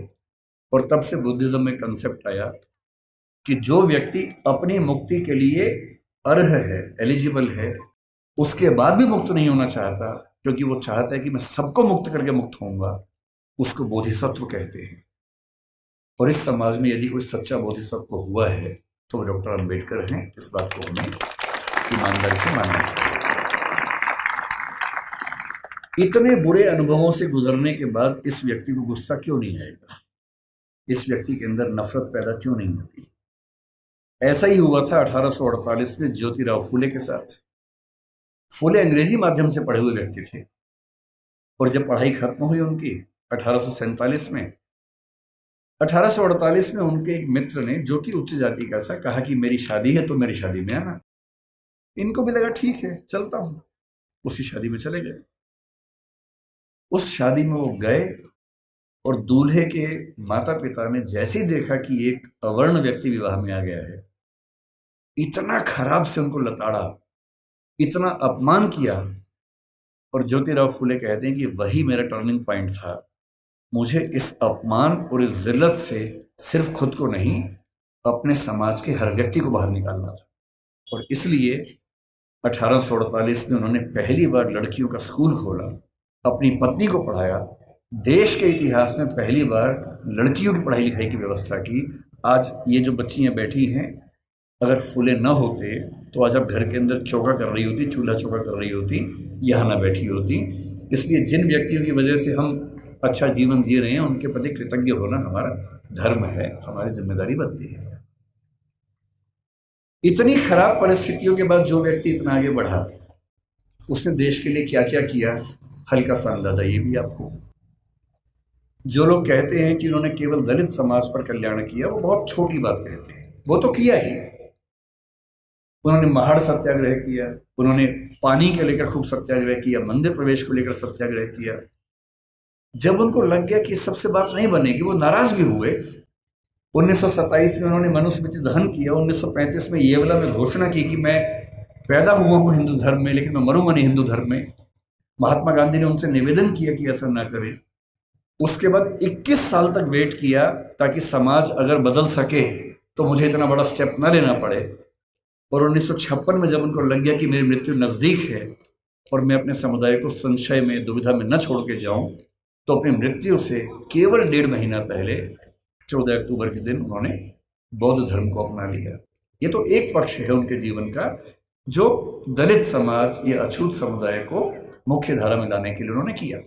और तब से बुद्धिज्म में कंसेप्ट आया कि जो व्यक्ति अपनी मुक्ति के लिए अर्ह है, एलिजिबल है, उसके बाद भी मुक्त नहीं होना चाहता, क्योंकि वो चाहता है कि मैं सबको मुक्त करके मुक्त होऊंगा, उसको बोधिसत्व कहते हैं। और इस समाज में यदि कोई सच्चा बोधिसत्व हुआ है तो वो डॉक्टर अंबेडकर हैं। इस बात को हमें ईमानदारी से मानना चाहिए। इतने बुरे अनुभवों से गुजरने के बाद इस व्यक्ति को गुस्सा क्यों नहीं आएगा? इस व्यक्ति के अंदर नफरत पैदा क्यों नहीं होगी? ऐसा ही हुआ था 1848 में ज्योतिराव फूले के साथ। फूले अंग्रेजी माध्यम से पढ़े हुए व्यक्ति थे और जब पढ़ाई खत्म हुई उनकी 1847 में, 1848 में उनके एक मित्र ने, जो कि उच्च जाति का था, कहा कि मेरी शादी है तो मेरी शादी में आना। इनको भी लगा ठीक है चलता हूं, उसी शादी में चले गए। उस शादी में वो गए और दूल्हे के माता पिता ने जैसे ही देखा कि एक अवर्ण व्यक्ति विवाह में आ गया है, इतना खराब से उनको लताड़ा, इतना अपमान किया। और ज्योतिराव फूले कहते हैं कि वही मेरा टर्निंग पॉइंट था। मुझे इस अपमान और इस जिल्लत से सिर्फ खुद को नहीं, अपने समाज के हर व्यक्ति को बाहर निकालना था। और इसलिए 1848 में उन्होंने पहली बार लड़कियों का स्कूल खोला, अपनी पत्नी को पढ़ाया, देश के इतिहास में पहली बार लड़कियों की पढ़ाई लिखाई की व्यवस्था की। आज ये जो बच्चियां बैठी हैं, अगर फूले न होते तो आज आप घर के अंदर चौका कर रही होती, चूल्हा चौका कर रही होती, यहाँ ना बैठी होती। इसलिए जिन व्यक्तियों की वजह से हम अच्छा जीवन जी रहे हैं, उनके प्रति कृतज्ञ होना हमारा धर्म है, हमारी जिम्मेदारी बनती है। इतनी खराब परिस्थितियों के बाद जो व्यक्ति इतना आगे बढ़ा, उसने देश के लिए क्या क्या किया, हल्का सा अंदाजा ये भी आपको। जो लोग कहते हैं कि उन्होंने केवल दलित समाज पर कल्याण किया, वो बहुत छोटी बात कहते हैं। वो तो किया ही। उन्होंने महाड़ सत्याग्रह किया, उन्होंने पानी के लेकर खूब सत्याग्रह किया, मंदिर प्रवेश को लेकर सत्याग्रह किया। जब उनको लग गया कि सबसे बात नहीं बनेगी, वो नाराज भी हुए। 1927 में उन्होंने मनुस्मृति दहन किया। 1935 में येवला में घोषणा की कि मैं पैदा हुआ हूं हिंदू धर्म में, लेकिन मैं मरूंगा नहीं हिंदू धर्म में। महात्मा गांधी ने उनसे निवेदन किया कि ऐसा ना करें। उसके बाद 21 साल तक वेट किया ताकि समाज अगर बदल सके तो मुझे इतना बड़ा स्टेप न लेना पड़े। और 1956 में जब उनको लग गया कि मेरी मृत्यु नज़दीक है और मैं अपने समुदाय को संशय में, दुविधा में न छोड़ के जाऊं, तो अपनी मृत्यु से केवल 1.5 महीना पहले 14 अक्टूबर के दिन उन्होंने बौद्ध धर्म को अपना लिया। ये तो एक पक्ष है उनके जीवन का, जो दलित समाज या अछूत समुदाय को मुख्य धारा में लाने के लिए उन्होंने किया।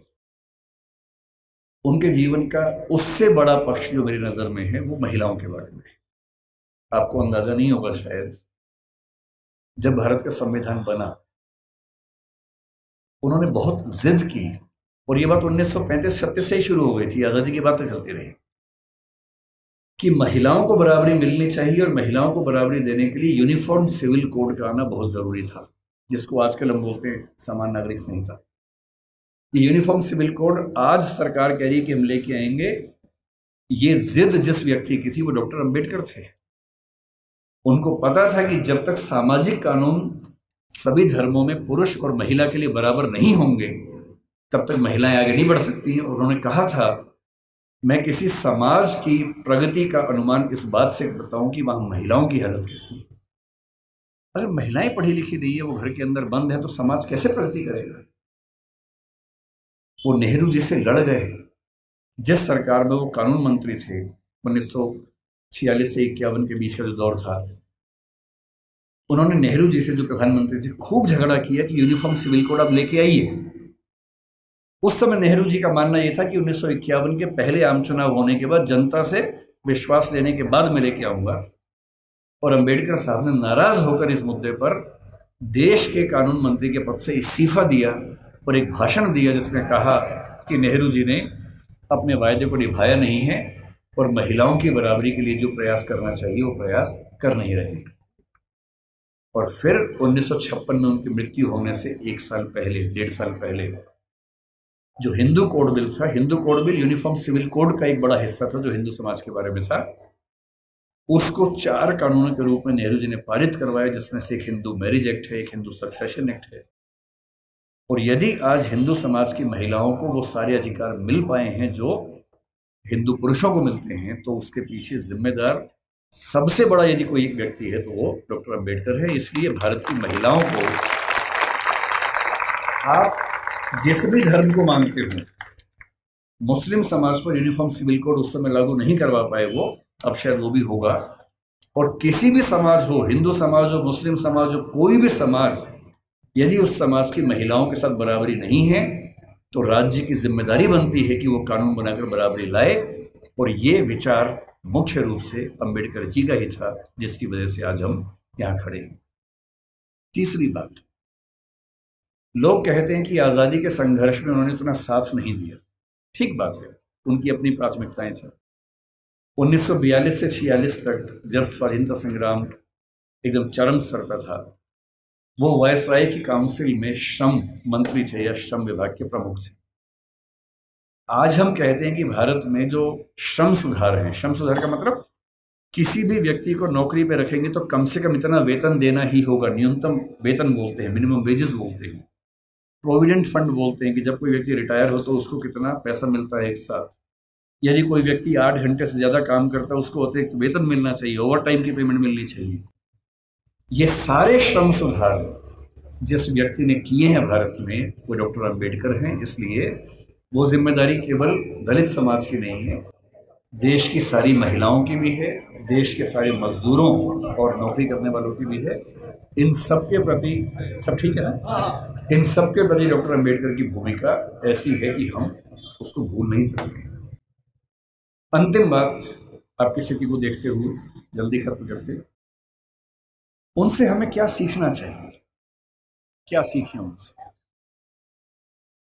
उनके जीवन का उससे बड़ा पक्ष जो मेरी नज़र में है, वो महिलाओं के बारे में। आपको अंदाजा नहीं होगा शायद, जब भारत का संविधान बना, उन्होंने बहुत जिद की, और ये बात 1935-36 से ही शुरू हो गई थी, आज़ादी के बाद तक चलती रही, कि महिलाओं को बराबरी मिलनी चाहिए और महिलाओं को बराबरी देने के लिए यूनिफॉर्म सिविल कोड का आना बहुत ज़रूरी था, जिसको आजकल हम बोलते हैं समान नागरिक संहिता। ये यूनिफॉर्म सिविल कोड आज सरकार कह रही है कि हम लेके आएंगे। ये जिद जिस व्यक्ति की थी वो डॉक्टर अंबेडकर थे। उनको पता था कि जब तक सामाजिक कानून सभी धर्मों में पुरुष और महिला के लिए बराबर नहीं होंगे, तब तक महिलाएं आगे नहीं बढ़ सकती हैं। और उन्होंने कहा था, मैं किसी समाज की प्रगति का अनुमान इस बात से करता हूं कि वहां महिलाओं की हालत कैसी है। अगर महिलाएं पढ़ी लिखी नहीं है, वो घर के अंदर बंद है, तो समाज कैसे प्रगति करेगा? वो नेहरू जी से लड़ गए। जिस सरकार में वो कानून मंत्री थे, 1946 से 51 के बीच का जो दौर था, उन्होंने नेहरू जी से, जो प्रधानमंत्री थे, खूब झगड़ा किया कि यूनिफॉर्म सिविल कोड आप लेके आइए। उस समय नेहरू जी का मानना यह था कि 1951 के पहले आम चुनाव होने के बाद, जनता से विश्वास लेने के बाद मैं लेके आऊंगा। और अंबेडकर साहब ने नाराज होकर इस मुद्दे पर देश के कानून मंत्री के पद से इस्तीफा दिया और एक भाषण दिया जिसमें कहा कि नेहरू जी ने अपने वायदे को निभाया नहीं है और महिलाओं की बराबरी के लिए जो प्रयास करना चाहिए वो प्रयास कर नहीं रहे। और फिर 1956 में उनकी मृत्यु होने से 1 साल पहले, 1.5 साल पहले, जो हिंदू कोड बिल था, Hindu code bill uniform civil code का एक बड़ा हिस्सा था जो हिंदू समाज के बारे में था, उसको 4 कानूनों के रूप में नेहरू जी ने पारित करवाया, जिसमें से एक हिंदू मैरिज एक्ट है, एक हिंदू सक्सेशन एक्ट है। और यदि आज हिंदू समाज की महिलाओं को वो सारे अधिकार मिल पाए हैं जो हिंदू पुरुषों को मिलते हैं, तो उसके पीछे जिम्मेदार सबसे बड़ा यदि कोई एक व्यक्ति है तो वो डॉक्टर अंबेडकर है। इसलिए भारत की महिलाओं को, आप जिस भी धर्म को मानते हो, मुस्लिम समाज पर यूनिफॉर्म सिविल कोड उस समय लागू नहीं करवा पाए वो, अब शायद वो भी होगा। और किसी भी समाज हो, हिंदू समाज हो, मुस्लिम समाज हो, कोई भी समाज, यदि उस समाज की महिलाओं के साथ बराबरी नहीं है तो राज्य की जिम्मेदारी बनती है कि वो कानून बनाकर बराबरी लाए, और ये विचार मुख्य रूप से अंबेडकर जी का ही था, जिसकी वजह से आज हम यहाँ खड़े हैं। तीसरी बात, लोग कहते हैं कि आज़ादी के संघर्ष में उन्होंने उतना साथ नहीं दिया। ठीक बात है, उनकी अपनी प्राथमिकताएं थी। 1942 से 46 तक जब स्वाधीनता संग्राम एकदम चरम स्तर पर था, वो वायसराय की काउंसिल में श्रम मंत्री थे या श्रम विभाग के प्रमुख थे। आज हम कहते हैं कि भारत में जो श्रम सुधार हैं, श्रम सुधार का मतलब किसी भी व्यक्ति को नौकरी पे रखेंगे तो कम से कम इतना वेतन देना ही होगा। न्यूनतम वेतन बोलते हैं, मिनिमम वेजेस बोलते हैं। प्रोविडेंट फंड बोलते हैं कि जब कोई व्यक्ति रिटायर हो तो उसको कितना पैसा मिलता है एक साथ। यदि कोई व्यक्ति 8 घंटे से ज़्यादा काम करता है, उसको अतिरिक्त वेतन मिलना चाहिए, ओवर टाइम की पेमेंट मिलनी चाहिए। ये सारे श्रम सुधार जिस व्यक्ति ने किए हैं भारत में, वो डॉक्टर अंबेडकर हैं। इसलिए वो जिम्मेदारी केवल दलित समाज की नहीं है, देश की सारी महिलाओं की भी है, देश के सारे मजदूरों और नौकरी करने वालों की भी है। इन सब के प्रति, सब ठीक है ना, इन सब के प्रति डॉक्टर अंबेडकर की भूमिका ऐसी है कि हम उसको भूल नहीं सकते। अंतिम बात, आपकी स्थिति को देखते हुए जल्दी खत्म करते, उनसे हमें क्या सीखना चाहिए, क्या सीखें उनसे?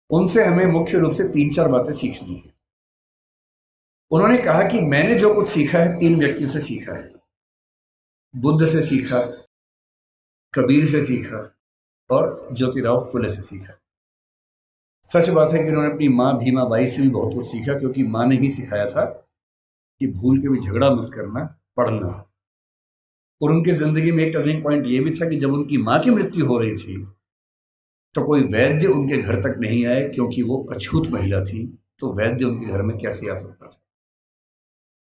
उनसे हमें मुख्य रूप से 3-4 बातें सीखनी है। उन्होंने कहा कि मैंने जो कुछ सीखा है 3 व्यक्तियों से सीखा है। बुद्ध से सीखा, कबीर से सीखा और ज्योतिराव फुले से सीखा। सच बात है कि उन्होंने अपनी माँ भीमा बाई से भी बहुत कुछ सीखा, क्योंकि माँ ने ही सिखाया था कि भूल के भी झगड़ा मत करना, पढ़ना। और उनकी जिंदगी में एक टर्निंग पॉइंट ये भी था कि जब उनकी माँ की मृत्यु हो रही थी तो कोई वैद्य उनके घर तक नहीं आए, क्योंकि वो अछूत महिला थी, तो वैद्य उनके घर में कैसे आ सकता था।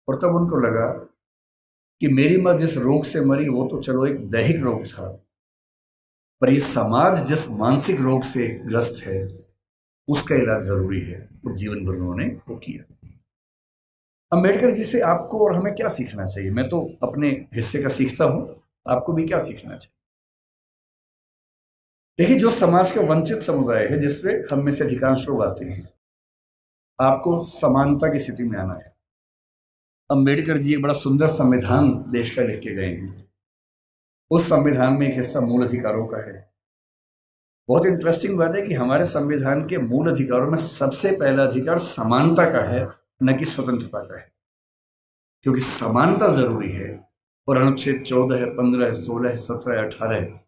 और तब उनको लगा कि मेरी माँ जिस रोग से मरी वो तो चलो एक दैहिक रोग था, पर ये समाज जिस मानसिक रोग से ग्रस्त है उसका इलाज जरूरी है, और जीवन भर उन्होंने वो किया। अंबेडकर जी से आपको और हमें क्या सीखना चाहिए? मैं तो अपने हिस्से का सीखता हूं, आपको भी क्या सीखना चाहिए? देखिए, जो समाज का वंचित समुदाय है, जिसमें हम में से अधिकांश लोग आते हैं, आपको समानता की स्थिति में आना है। अंबेडकर जी एक बड़ा सुंदर संविधान देश का लिख के गए हैं। उस संविधान में एक हिस्सा मूल अधिकारों का है। बहुत इंटरेस्टिंग बात है कि हमारे संविधान के मूल अधिकारों में सबसे पहला अधिकार समानता का है, न कि स्वतंत्रता का है, क्योंकि समानता जरूरी है। और अनुच्छेद 14 है, 15 है, 16 है, 17 है, 18 है,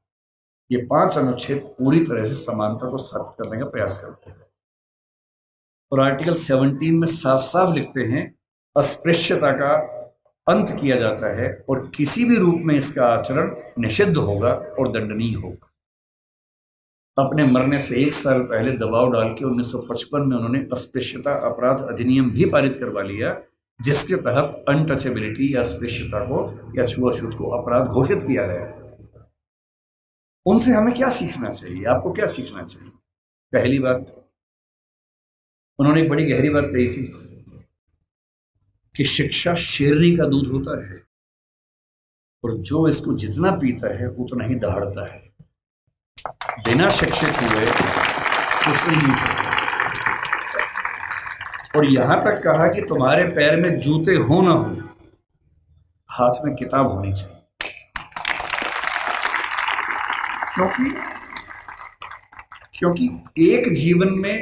ये 5 अनुच्छेद पूरी तरह से समानता को स्थापित करने का प्रयास करते हैं। और आर्टिकल 17 में साफ साफ लिखते हैं, अस्पृश्यता का अंत किया जाता है और किसी भी रूप में इसका आचरण निषिद्ध होगा और दंडनीय होगा। अपने मरने से 1 साल पहले दबाव डाल के 1955 में उन्होंने अस्पृश्यता अपराध अधिनियम भी पारित करवा लिया, जिसके तहत अनटचेबिलिटी या अस्पृश्यता को या छुआछूत को अपराध घोषित किया गया। उनसे हमें क्या सीखना चाहिए? आपको क्या सीखना चाहिए? पहली बात, उन्होंने एक बड़ी गहरी बात कही थी कि शिक्षा शेरनी का दूध होता है और जो इसको जितना पीता है उतना ही दहाड़ता है। बिना शिक्षित हुए कुछ नहीं मिल सकता। और यहां तक कहा कि तुम्हारे पैर में जूते हो ना हो, हाथ में किताब होनी चाहिए। क्योंकि एक जीवन में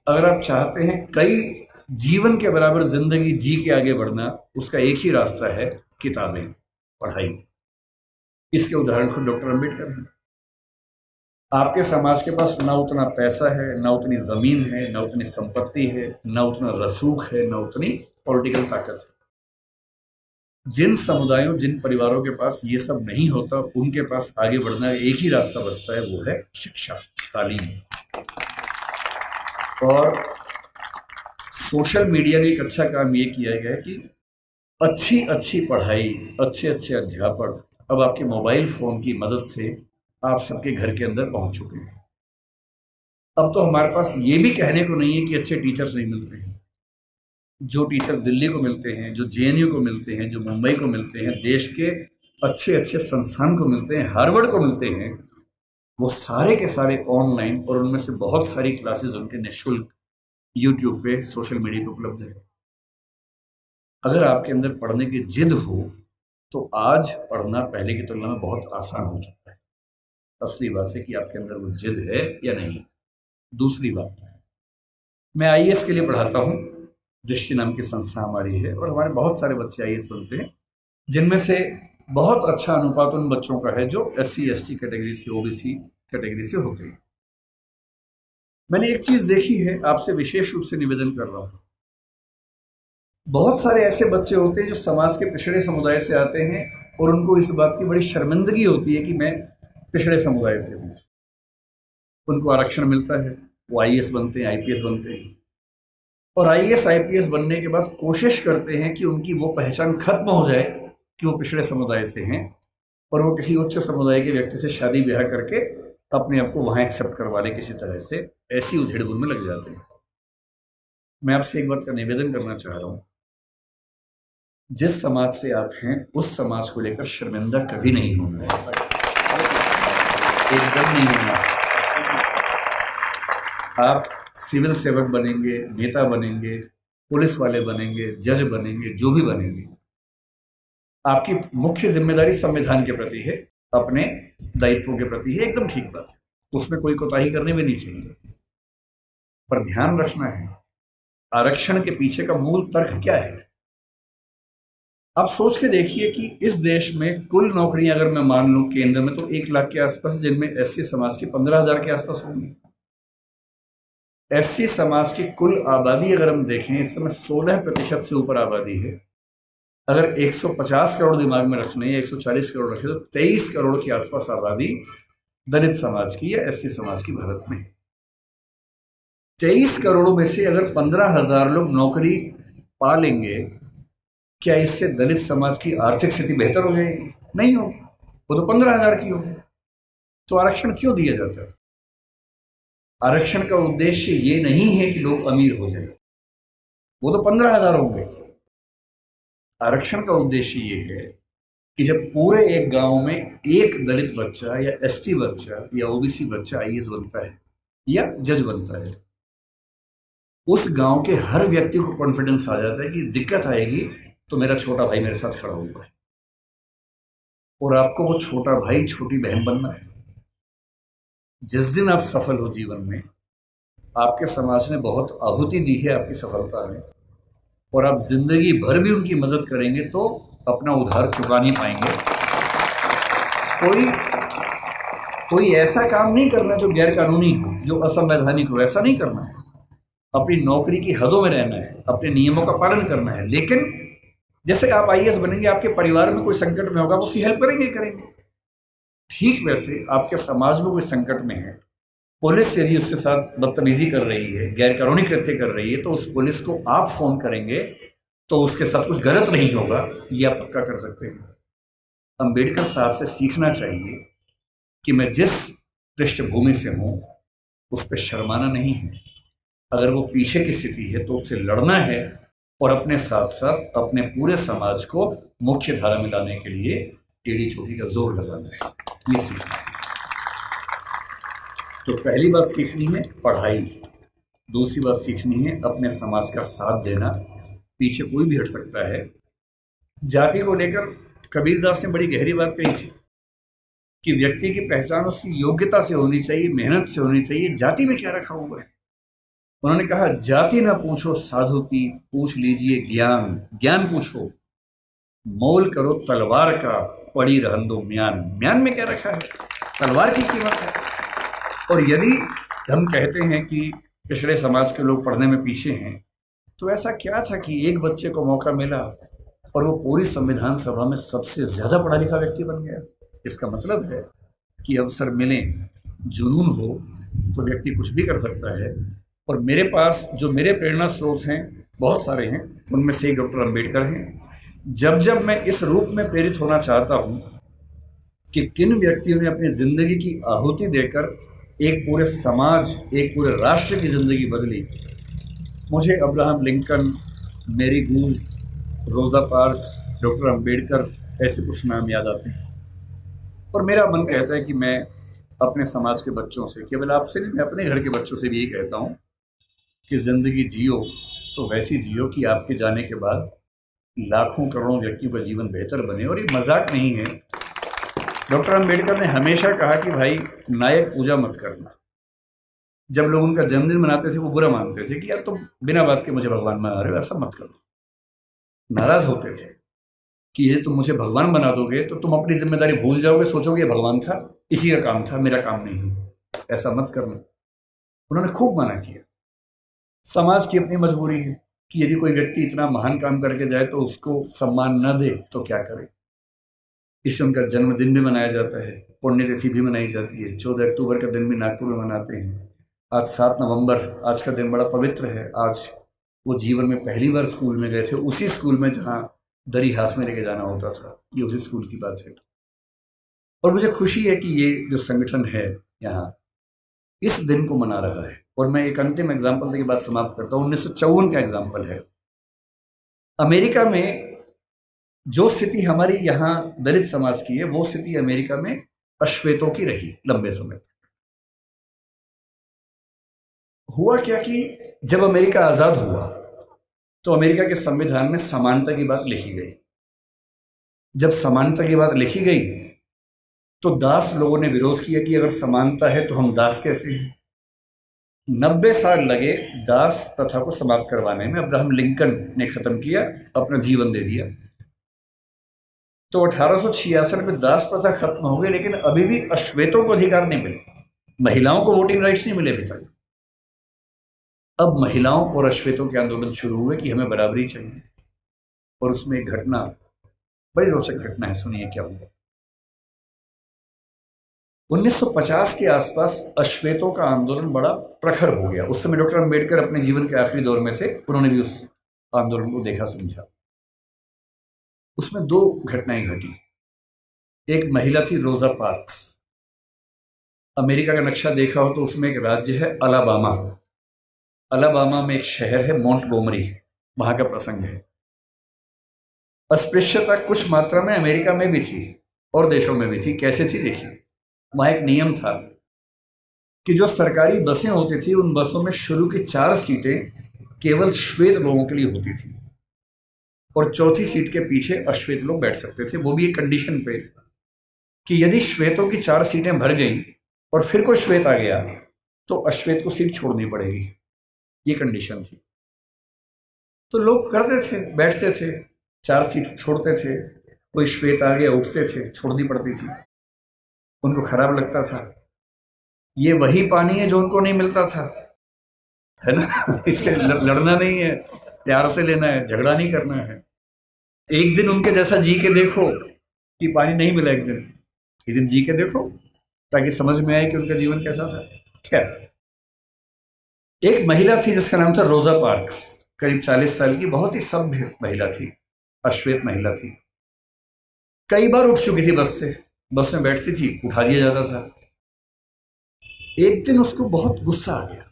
अगर आप चाहते हैं कई जीवन के बराबर जिंदगी जी के आगे बढ़ना, उसका एक ही रास्ता है, किताबें, पढ़ाई। इसके उदाहरण खुद डॉक्टर अंबेडकर हैं। आपके समाज के पास ना उतना पैसा है, ना उतनी जमीन है, ना उतनी संपत्ति है, ना उतना रसूख है, ना उतनी पॉलिटिकल ताकत है। जिन समुदायों, जिन परिवारों के पास ये सब नहीं होता, उनके पास आगे बढ़ना एक ही रास्ता बचता है, वो है शिक्षा, तालीम। और सोशल मीडिया ने एक अच्छा काम ये किया गया है कि अच्छी अच्छी पढ़ाई, अच्छे अच्छे अध्यापक अब आपके मोबाइल फोन की मदद से आप सबके घर के अंदर पहुंच चुके हैं। अब तो हमारे पास ये भी कहने को नहीं है कि अच्छे टीचर्स नहीं मिलते हैं। जो टीचर दिल्ली को मिलते हैं, जो जेएनयू को मिलते हैं, जो मुंबई को मिलते हैं, देश के अच्छे अच्छे संस्थान को मिलते हैं, हार्वर्ड को मिलते हैं, वो सारे के सारे ऑनलाइन, और उनमें से बहुत सारी क्लासेस उनके निःशुल्क यूट्यूब पे, सोशल मीडिया पे उपलब्ध है। अगर आपके अंदर पढ़ने की जिद हो तो आज पढ़ना पहले की तुलना में बहुत आसान हो चुका है। असली बात है कि आपके अंदर वो जिद है या नहीं। दूसरी बात, मैं आईएएस के लिए पढ़ाता हूँ। दृष्टि नाम की संस्था हमारी है और हमारे बहुत सारे बच्चे आईएएस बनते हैं, जिनमें से बहुत अच्छा अनुपात उन बच्चों का है जो SC ST कैटेगरी से, OBC कैटेगरी से होते हैं। मैंने एक चीज देखी है, आपसे विशेष रूप से निवेदन कर रहा हूं। बहुत सारे ऐसे बच्चे होते हैं जो समाज के पिछड़े समुदाय से आते हैं और उनको इस बात की बड़ी शर्मिंदगी होती है कि मैं पिछड़े समुदाय से हूं। उनको आरक्षण मिलता है, वो आईएएस बनते हैं, आईपीएस बनते हैं, और आईएएस आईपीएस बनने के बाद कोशिश करते हैं कि उनकी वो पहचान खत्म हो जाए कि वो पिछड़े समुदाय से हैं और वो किसी उच्च समुदाय के व्यक्ति से शादी ब्याह करके अपने आप को वहां एक्सेप्ट करवा ले किसी तरह से। ऐसी उधेड़-बुन में लग जाते हैं। मैं आपसे एक बात का निवेदन करना चाह रहा हूं, जिस समाज से आप हैं उस समाज को लेकर शर्मिंदा कभी नहीं होना है, एकदम नहीं होना। आप सिविल सेवक बनेंगे, नेता बनेंगे, पुलिस वाले बनेंगे, जज बनेंगे, जो भी बनेंगे, आपकी मुख्य जिम्मेदारी संविधान के प्रति है, अपने दायित्वों के प्रति है, एकदम ठीक बात है, उसमें कोई कोताही करनी भी नहीं चाहिए। पर ध्यान रखना है, आरक्षण के पीछे का मूल तर्क क्या है। आप सोच के देखिए कि इस देश में कुल नौकरियां अगर मैं मान लूं केंद्र में तो 1 लाख के आसपास, जिनमें SC समाज की 15,000 के आसपास होंगी। SC समाज की कुल आबादी अगर हम देखें, इस समय 16% से ऊपर आबादी है। अगर 150 करोड़ दिमाग में रखने या 140 करोड़ रखे तो 23 करोड़ के आसपास आबादी दलित समाज की या SC समाज की भारत में। 23 करोड़ में से अगर 15,000 लोग नौकरी पा लेंगे, क्या इससे दलित समाज की आर्थिक स्थिति बेहतर हो जाएगी? नहीं होगी, वो तो 15,000 की होगी। तो आरक्षण क्यों दिया जाता है? आरक्षण का उद्देश्य ये नहीं है कि लोग अमीर हो जाए, वो तो 15,000 होंगे। आरक्षण का उद्देश्य ये है कि जब पूरे एक गांव में एक दलित बच्चा या ST बच्चा या OBC बच्चा आईएएस बनता है या जज बनता है, उस गांव के हर व्यक्ति को कॉन्फिडेंस आ जाता है कि दिक्कत आएगी तो मेरा छोटा भाई मेरे साथ खड़ा हुआ है, और आपको वो छोटा भाई छोटी बहन बनना है। जिस दिन आप सफल हो जीवन में, आपके समाज ने बहुत आहुति दी है आपकी सफलता में, और आप जिंदगी भर भी उनकी मदद करेंगे तो अपना उधार चुका नहीं पाएंगे। कोई ऐसा काम नहीं करना जो गैर कानूनी हो, जो असंवैधानिक हो, ऐसा नहीं करना है। अपनी नौकरी की हदों में रहना है, अपने नियमों का पालन करना है। लेकिन जैसे आप आईएएस बनेंगे, आपके परिवार में कोई संकट में होगा, आप उसकी हेल्प करेंगे। ठीक वैसे आपके समाज में कोई संकट में है, पुलिस यदि उसके साथ बदतमीजी कर रही है, गैर कानूनी कृत्य कर रही है, तो उस पुलिस को आप फोन करेंगे तो उसके साथ कुछ गलत नहीं होगा, ये आप पक्का कर सकते हैं। अंबेडकर साहब से सीखना चाहिए कि मैं जिस पृष्ठभूमि से हूं उस पर शर्माना नहीं है। अगर वो पीछे की स्थिति है तो उससे लड़ना है और अपने साथ साथ अपने पूरे समाज को मुख्य धारा में लाने के लिए टेढ़ी चोटी का जोर लगाना है, ये सीखना है। तो पहली बात सीखनी है पढ़ाई, दूसरी बात सीखनी है अपने समाज का साथ देना। पीछे कोई भी हट सकता है। जाति को लेकर कबीरदास ने बड़ी गहरी बात कही थी कि व्यक्ति की पहचान उसकी योग्यता से होनी चाहिए, मेहनत से होनी चाहिए। जाति में क्या रखा हुआ है? उन्होंने कहा, जाति ना पूछो साधु की, पूछ लीजिए ज्ञान। ज्ञान पूछो, मोल करो तलवार का, पड़ी रहन दो म्यान। म्यान में क्या रखा है? तलवार की कीमत है। और यदि हम कहते हैं कि पिछड़े समाज के लोग पढ़ने में पीछे हैं, तो ऐसा क्या था कि एक बच्चे को मौका मिला और वो पूरी संविधान सभा में सबसे ज्यादा पढ़ा लिखा व्यक्ति बन गया? इसका मतलब है कि अवसर मिले, जुनून हो तो व्यक्ति कुछ भी कर सकता है। और मेरे पास जो मेरे प्रेरणा स्रोत हैं बहुत सारे हैं, उनमें से एक डॉक्टर अंबेडकर हैं। जब जब मैं इस रूप में प्रेरित होना चाहता हूं कि किन व्यक्तियों ने अपनी जिंदगी की आहुति देकर एक पूरे समाज, एक पूरे राष्ट्र की जिंदगी बदली, मुझे अब्राहम लिंकन, मैरी गूज, रोजा पार्क्स, डॉक्टर अंबेडकर, ऐसे कुछ नाम याद आते हैं। और मेरा मन कहता है कि मैं अपने समाज के बच्चों से, केवल आपसे नहीं, मैं अपने घर के बच्चों से भी यही कहता हूँ कि जिंदगी जियो तो वैसी जियो कि आपके जाने के बाद लाखों करोड़ों व्यक्तियों का जीवन बेहतर बने। और ये मजाक नहीं है। डॉक्टर अम्बेडकर ने हमेशा कहा कि भाई नायक पूजा मत करना। जब लोग उनका जन्मदिन मनाते थे वो बुरा मानते थे कि यार तुम बिना बात के मुझे भगवान बना रहे हो, ऐसा मत करो। नाराज होते थे कि ये तुम मुझे भगवान बना दोगे तो तुम अपनी जिम्मेदारी भूल जाओगे, सोचोगे ये भगवान था, इसी का काम था, मेरा काम नहीं है, ऐसा मत करना। उन्होंने खूब मना किया। समाज की अपनी मजबूरी है कि यदि कोई व्यक्ति इतना महान काम करके जाए तो उसको सम्मान न दे तो क्या करे। इसलिए उनका जन्मदिन भी मनाया जाता है, पुण्यतिथि भी मनाई जाती है। 14 अक्टूबर का दिन भी नागपुर में मनाते हैं। आज 7 नवंबर, आज का दिन बड़ा पवित्र है। आज वो जीवन में पहली बार स्कूल में गए थे, उसी स्कूल में जहाँ दरी हाथ में लेके जाना होता था। ये उसी स्कूल की बात है। और मुझे खुशी है कि ये जो संगठन है यहाँ इस दिन को मना रहा है। और मैं एक अंतिम एग्जाम्पल के बाद समाप्त करता हूँ। 1954 का एग्जाम्पल है। अमेरिका में जो स्थिति हमारी यहाँ दलित समाज की है वो स्थिति अमेरिका में अश्वेतों की रही लंबे समय तक। हुआ क्या कि जब अमेरिका आजाद हुआ तो अमेरिका के संविधान में समानता की बात लिखी गई। जब समानता की बात लिखी गई तो दास लोगों ने विरोध किया कि अगर समानता है तो हम दास कैसे हैं। 90 साल लगे दास प्रथा को समाप्त करवाने में। अब्राहम लिंकन ने खत्म किया, अपना जीवन दे दिया। तो 1866 में दास प्रथा खत्म हो गई, लेकिन अभी भी अश्वेतों को अधिकार नहीं मिले। महिलाओं को वोटिंग राइट्स नहीं मिले अभी तक। अब महिलाओं और अश्वेतों के आंदोलन शुरू हुए कि हमें बराबरी चाहिए। और उसमें एक घटना, बड़ी रोचक घटना है, सुनिए क्या हुआ। 1950 के आसपास अश्वेतों का आंदोलन बड़ा प्रखर हो गया। उस समय डॉक्टर अम्बेडकर अपने जीवन के आखिरी दौर में थे। उन्होंने भी उस आंदोलन को देखा, समझा। उसमें 2 घटनाएं घटी। एक महिला थी रोजा पार्क्स। अमेरिका का नक्शा देखा हो तो उसमें एक राज्य है अलाबामा। अलाबामा में एक शहर है मोंटगोमरी, वहां का प्रसंग है। अस्पृश्यता कुछ मात्रा में अमेरिका में भी थी और देशों में भी थी। कैसे थी देखिए। वहां एक नियम था कि जो सरकारी बसें होती थी उन बसों में शुरू की 4 सीटें केवल श्वेत लोगों के लिए होती थी और चौथी सीट के पीछे अश्वेत लोग बैठ सकते थे। वो भी एक कंडीशन पे कि यदि श्वेतों की 4 सीटें भर गई और फिर कोई श्वेत आ गया तो अश्वेत को सीट छोड़नी पड़ेगी। ये कंडीशन थी। तो लोग करते थे, बैठते थे, 4 सीट छोड़ते थे। कोई श्वेत आ गया, उठते थे, छोड़नी पड़ती थी। उनको खराब लगता था। ये वही पानी है जो उनको नहीं मिलता था, है ना। इसके लड़ना नहीं है, प्यार से लेना है, झगड़ा नहीं करना है। एक दिन उनके जैसा जी के देखो कि पानी नहीं मिला, एक दिन जी के देखो ताकि समझ में आए कि उनका जीवन कैसा था। खैर, एक महिला थी जिसका नाम था रोजा पार्क्स। करीब 40 साल की, बहुत ही सभ्य महिला थी, अश्वेत महिला थी। कई बार उठ चुकी थी बस से। बस में बैठती थी, उठा दिया जाता था। एक दिन उसको बहुत गुस्सा आ गया।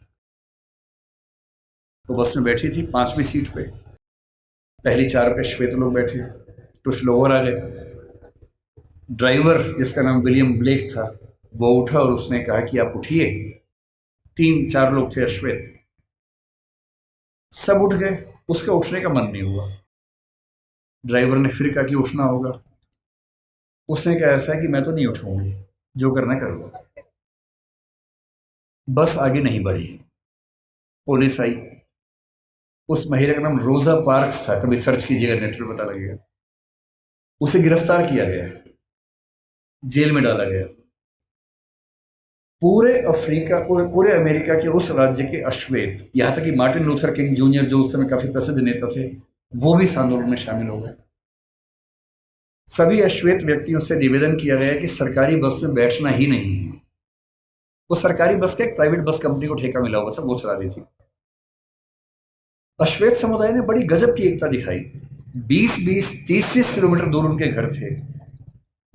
तो बस में बैठी थी 5वीं सीट पे। पहली 4 पे श्वेत लोग बैठे, कुछ लोग और आ गए। ड्राइवर जिसका नाम विलियम ब्लेक था वो उठा और उसने कहा कि आप उठिए। 3-4 लोग थे अश्वेत, सब उठ गए। उसका उठने का मन नहीं हुआ। ड्राइवर ने फिर कहा कि उठना होगा। उसने कहा ऐसा है कि मैं तो नहीं उठूंगी, जो करना कर लो। बस आगे नहीं बढ़ी। पुलिस आई। उस महिला का नाम रोजा पार्क्स था, कभी सर्च कीजिएगा नेट पे पता लगेगा। उसे गिरफ्तार किया गया, जेल में डाला गया। पूरे अफ्रीका, पूरे अमेरिका के उस राज्य के अश्वेत, यहां तक कि मार्टिन लूथर किंग जूनियर जो उस समय काफी प्रसिद्ध नेता थे, वो भी इस आंदोलन में शामिल हो गए। सभी अश्वेत व्यक्तियों से निवेदन किया गया कि सरकारी बस में बैठना ही नहीं है। वो सरकारी बस का एक प्राइवेट बस कंपनी को ठेका मिला हुआ था, वो चला रही थी। अश्वेत समुदाय ने बड़ी गजब की एकता दिखाई। 20-20, 30-30 किलोमीटर दूर उनके घर थे।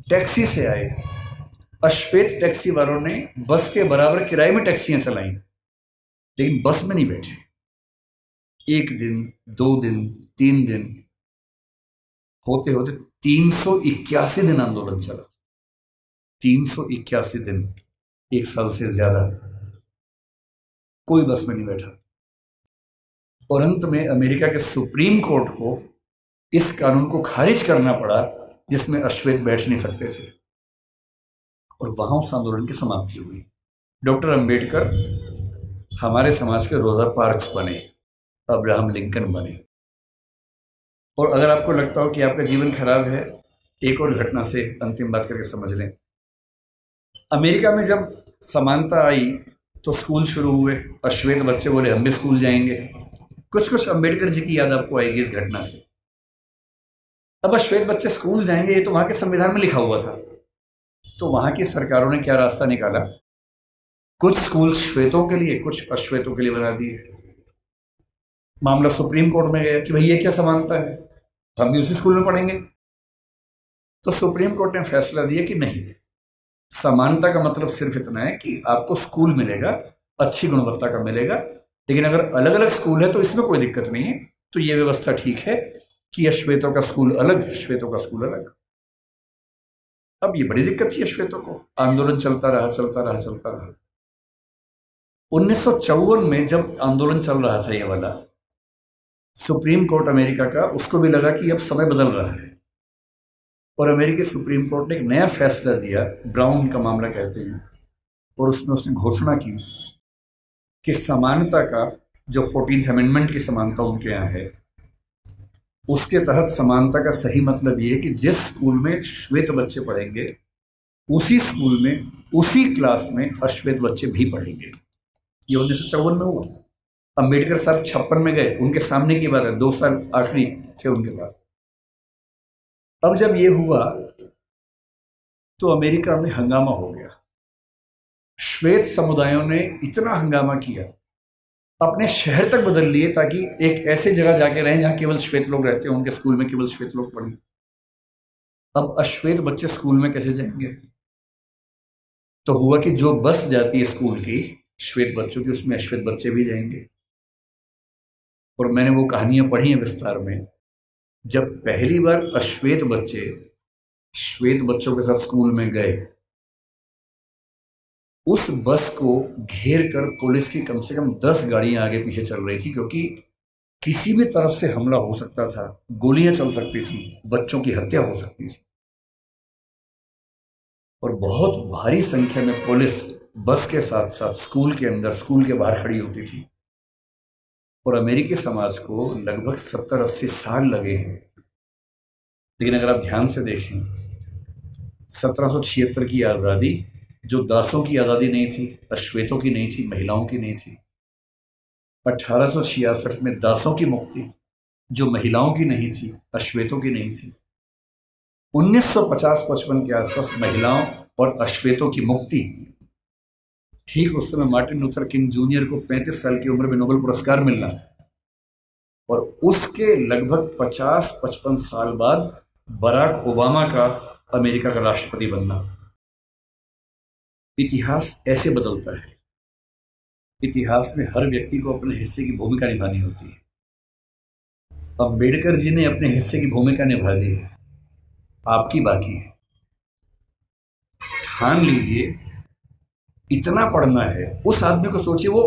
टैक्सी से आए। अश्वेत टैक्सी वालों ने बस के बराबर किराए में टैक्सियां चलाई, लेकिन बस में नहीं बैठे। 1 दिन, 2 दिन, 3 दिन, होते होते 381 दिन आंदोलन चला। 381 दिन, 1 साल से ज्यादा कोई बस में नहीं बैठा। और अंत में अमेरिका के सुप्रीम कोर्ट को इस कानून को खारिज करना पड़ा जिसमें अश्वेत बैठ नहीं सकते थे, और वहां उस आंदोलन की समाप्ति हुई। डॉक्टर अंबेडकर हमारे समाज के रोजा पार्क्स बने, अब्राहम लिंकन बने। और अगर आपको लगता हो कि आपका जीवन खराब है, एक और घटना से अंतिम बात करके समझ लें। अमेरिका में जब समानता आई तो स्कूल शुरू हुए, अश्वेत बच्चे बोले हम भी स्कूल जाएंगे। कुछ कुछ अंबेडकर जी की याद आपको आएगी इस घटना से। अब अश्वेत बच्चे स्कूल जाएंगे, ये तो वहां के संविधान में लिखा हुआ था। तो वहां की सरकारों ने क्या रास्ता निकाला, कुछ स्कूल श्वेतों के लिए कुछ अश्वेतों के लिए बना दिए। मामला सुप्रीम कोर्ट में गया कि भाई ये क्या समानता है, हम भी उसी स्कूल में पढ़ेंगे। तो सुप्रीम कोर्ट ने फैसला दिया कि नहीं, समानता का मतलब सिर्फ इतना है कि आपको स्कूल मिलेगा, अच्छी गुणवत्ता का मिलेगा, लेकिन अगर अलग अलग स्कूल है तो इसमें कोई दिक्कत नहीं है। तो ये व्यवस्था ठीक है कि अश्वेतों का स्कूल अलग, श्वेतों का स्कूल अलग। अब ये बड़ी दिक्कत थी अश्वेतों को, आंदोलन चलता रहा चलता रहा चलता रहा। 1954 में जब आंदोलन चल रहा था ये वाला, सुप्रीम कोर्ट अमेरिका का, उसको भी लगा कि अब समय बदल रहा है, और अमेरिकी सुप्रीम कोर्ट ने एक नया फैसला दिया, ब्राउन का मामला कहते हैं, और उसमें उसने घोषणा की कि समानता का जो 14th अमेंडमेंट की समानता उनके यहाँ है, उसके तहत समानता का सही मतलब ये है कि जिस स्कूल में श्वेत बच्चे पढ़ेंगे उसी स्कूल में उसी क्लास में अश्वेत बच्चे भी पढ़ेंगे। ये 1954 में हुआ। अंबेडकर साहब 56 में गए, उनके सामने की बात है, 2 साल आखिरी थे उनके पास। अब जब ये हुआ तो अमेरिका में हंगामा हो गया। श्वेत समुदायों ने इतना हंगामा किया, अपने शहर तक बदल लिए ताकि एक ऐसे जगह जाके रहें जहां केवल श्वेत लोग रहते हैं, उनके स्कूल में केवल श्वेत लोग पढ़ें। अब अश्वेत बच्चे स्कूल में कैसे जाएंगे? तो हुआ कि जो बस जाती है स्कूल की श्वेत बच्चों की, उसमें अश्वेत बच्चे भी जाएंगे। और मैंने वो कहानियां पढ़ी हैं विस्तार में, जब पहली बार अश्वेत बच्चे श्वेत बच्चों के साथ स्कूल में गए, उस बस को घेर कर पुलिस की कम से कम 10 गाड़ियां आगे पीछे चल रही थी, क्योंकि किसी भी तरफ से हमला हो सकता था, गोलियां चल सकती थी, बच्चों की हत्या हो सकती थी। और बहुत भारी संख्या में पुलिस बस के साथ साथ स्कूल के अंदर, स्कूल के बाहर खड़ी होती थी। और अमेरिकी समाज को लगभग 70-80 साल लगे हैं, लेकिन अगर आप ध्यान से देखें, 1776 की आज़ादी जो दासों की आज़ादी नहीं थी, अश्वेतों की नहीं थी, महिलाओं की नहीं थी। 1866 में दासों की मुक्ति जो महिलाओं की नहीं थी, अश्वेतों की नहीं थी। 1950-55 के आसपास महिलाओं और अश्वेतों की मुक्ति। ठीक उस समय मार्टिन लूथर किंग जूनियर को 35 साल की उम्र में नोबेल पुरस्कार मिलना, और उसके लगभग 50-55 साल बाद बराक ओबामा का अमेरिका का राष्ट्रपति बनना। इतिहास ऐसे बदलता है। इतिहास में हर व्यक्ति को अपने हिस्से की भूमिका निभानी होती है। अंबेडकर जी ने अपने हिस्से की भूमिका निभा दी है, आपकी बाकी है। ठान लीजिए, इतना पढ़ना है। उस आदमी को सोचिए, वो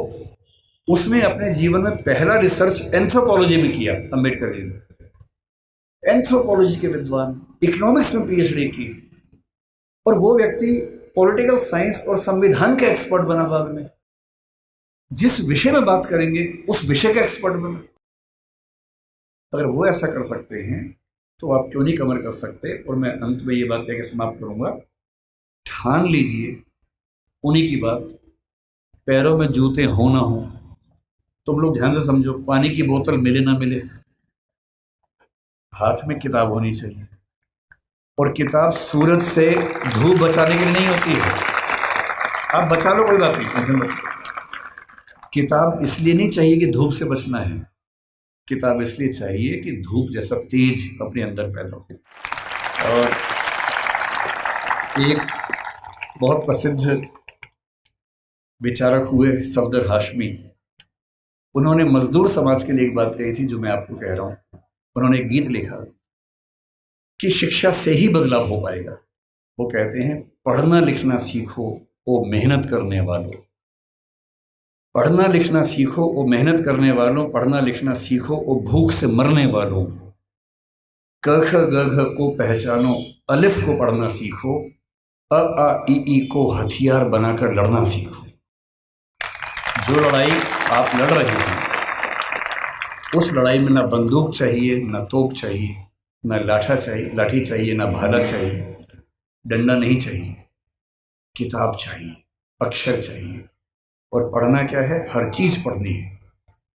उसने अपने जीवन में पहला रिसर्च एंथ्रोपोलॉजी में किया, अंबेडकर जी ने। एंथ्रोपोलॉजी के विद्वान, इकोनॉमिक्स में पीएचडी की, और वो व्यक्ति पॉलिटिकल साइंस और संविधान का एक्सपर्ट बना बाद में। जिस विषय में बात करेंगे उस विषय का एक्सपर्ट बना। अगर वो ऐसा कर सकते हैं तो आप क्यों नहीं कमर कर सकते? और मैं अंत में ये बात कहकर समाप्त करूंगा, ठान लीजिए उन्हीं की बात, पैरों में जूते हो ना हो। तुम लोग ध्यान से समझो, पानी की बोतल मिले ना मिले, हाथ में किताब होनी चाहिए। और किताब सूरज से, धूप बचाने के लिए नहीं होती है। आप बचा लो, कोई बात नहीं। किताब इसलिए नहीं चाहिए कि धूप से बचना है, किताब इसलिए चाहिए कि धूप जैसा तेज अपने अंदर पैदा हो। और एक बहुत प्रसिद्ध विचारक हुए सफदर हाशमी, उन्होंने मजदूर समाज के लिए एक बात कही थी जो मैं आपको कह रहा हूं। उन्होंने एक गीत लिखा कि शिक्षा से ही बदलाव हो पाएगा। वो कहते हैं, पढ़ना लिखना सीखो ओ मेहनत करने वालों, पढ़ना लिखना सीखो ओ मेहनत करने वालों, पढ़ना लिखना सीखो ओ भूख से मरने वालों। क ख ग घ को पहचानो, अलिफ को पढ़ना सीखो, अ आ ई को हथियार बनाकर लड़ना सीखो। जो लड़ाई आप लड़ रहे हैं उस लड़ाई में ना बंदूक चाहिए, ना तोप चाहिए, ना लाठी चाहिए, ना भाला चाहिए, डंडा नहीं चाहिए, किताब चाहिए, अक्षर चाहिए। और पढ़ना क्या है? हर चीज़ पढ़नी है।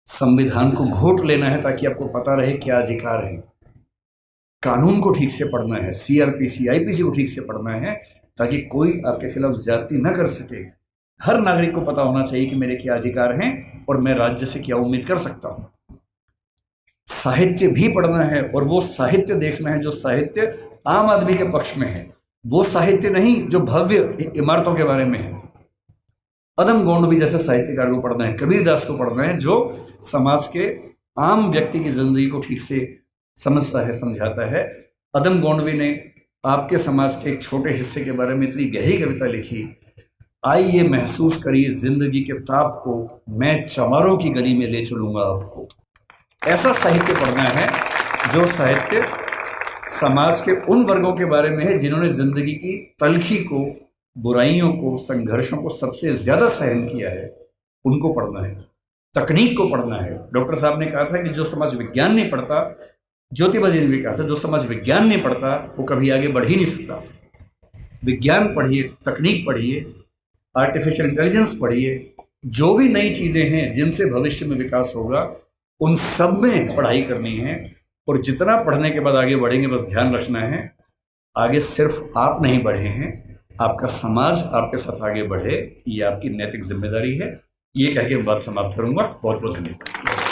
संविधान को घोट लेना है ताकि आपको पता रहे क्या अधिकार है। कानून को ठीक से पढ़ना है, CRPC IPC को ठीक से पढ़ना है ताकि कोई आपके खिलाफ ज्यादती न कर सके। हर नागरिक को पता होना चाहिए कि मेरे क्या अधिकार हैं और मैं राज्य से क्या उम्मीद कर सकता हूं। साहित्य भी पढ़ना है और वो साहित्य देखना है जो साहित्य आम आदमी के पक्ष में है, वो साहित्य नहीं जो भव्य इमारतों के बारे में है। अदम गोंडवी जैसे साहित्यकार को पढ़ना है, कबीरदास को पढ़ना है जो समाज के आम व्यक्ति की जिंदगी को ठीक से समझता है, समझाता है। अदम गोंडवी ने आपके समाज के एक छोटे हिस्से के बारे में इतनी गहरी कविता लिखी, आइए महसूस करिए जिंदगी के ताप को, मैं चमारों की गली में ले चलूंगा आपको। ऐसा साहित्य पढ़ना है जो साहित्य समाज के उन वर्गों के बारे में है जिन्होंने जिंदगी की तलखी को, बुराइयों को, संघर्षों को सबसे ज्यादा सहन किया है, उनको पढ़ना है। तकनीक को पढ़ना है। डॉक्टर साहब ने कहा था कि जो समाज विज्ञान नहीं पढ़ता, ज्योतिबा जी ने भी कहा था, जो समाज विज्ञान नहीं पढ़ता वो कभी आगे बढ़ ही नहीं सकता। विज्ञान पढ़िए, तकनीक पढ़िए, आर्टिफिशियल इंटेलिजेंस पढ़िए, जो भी नई चीजें हैं जिनसे भविष्य में विकास होगा उन सब में पढ़ाई करनी है। और जितना पढ़ने के बाद आगे बढ़ेंगे, बस ध्यान रखना है आगे सिर्फ आप नहीं बढ़े हैं, आपका समाज आपके साथ आगे बढ़े, ये आपकी नैतिक जिम्मेदारी है। ये कह के बात समाप्त करूंगा। बहुत बहुत धन्यवाद।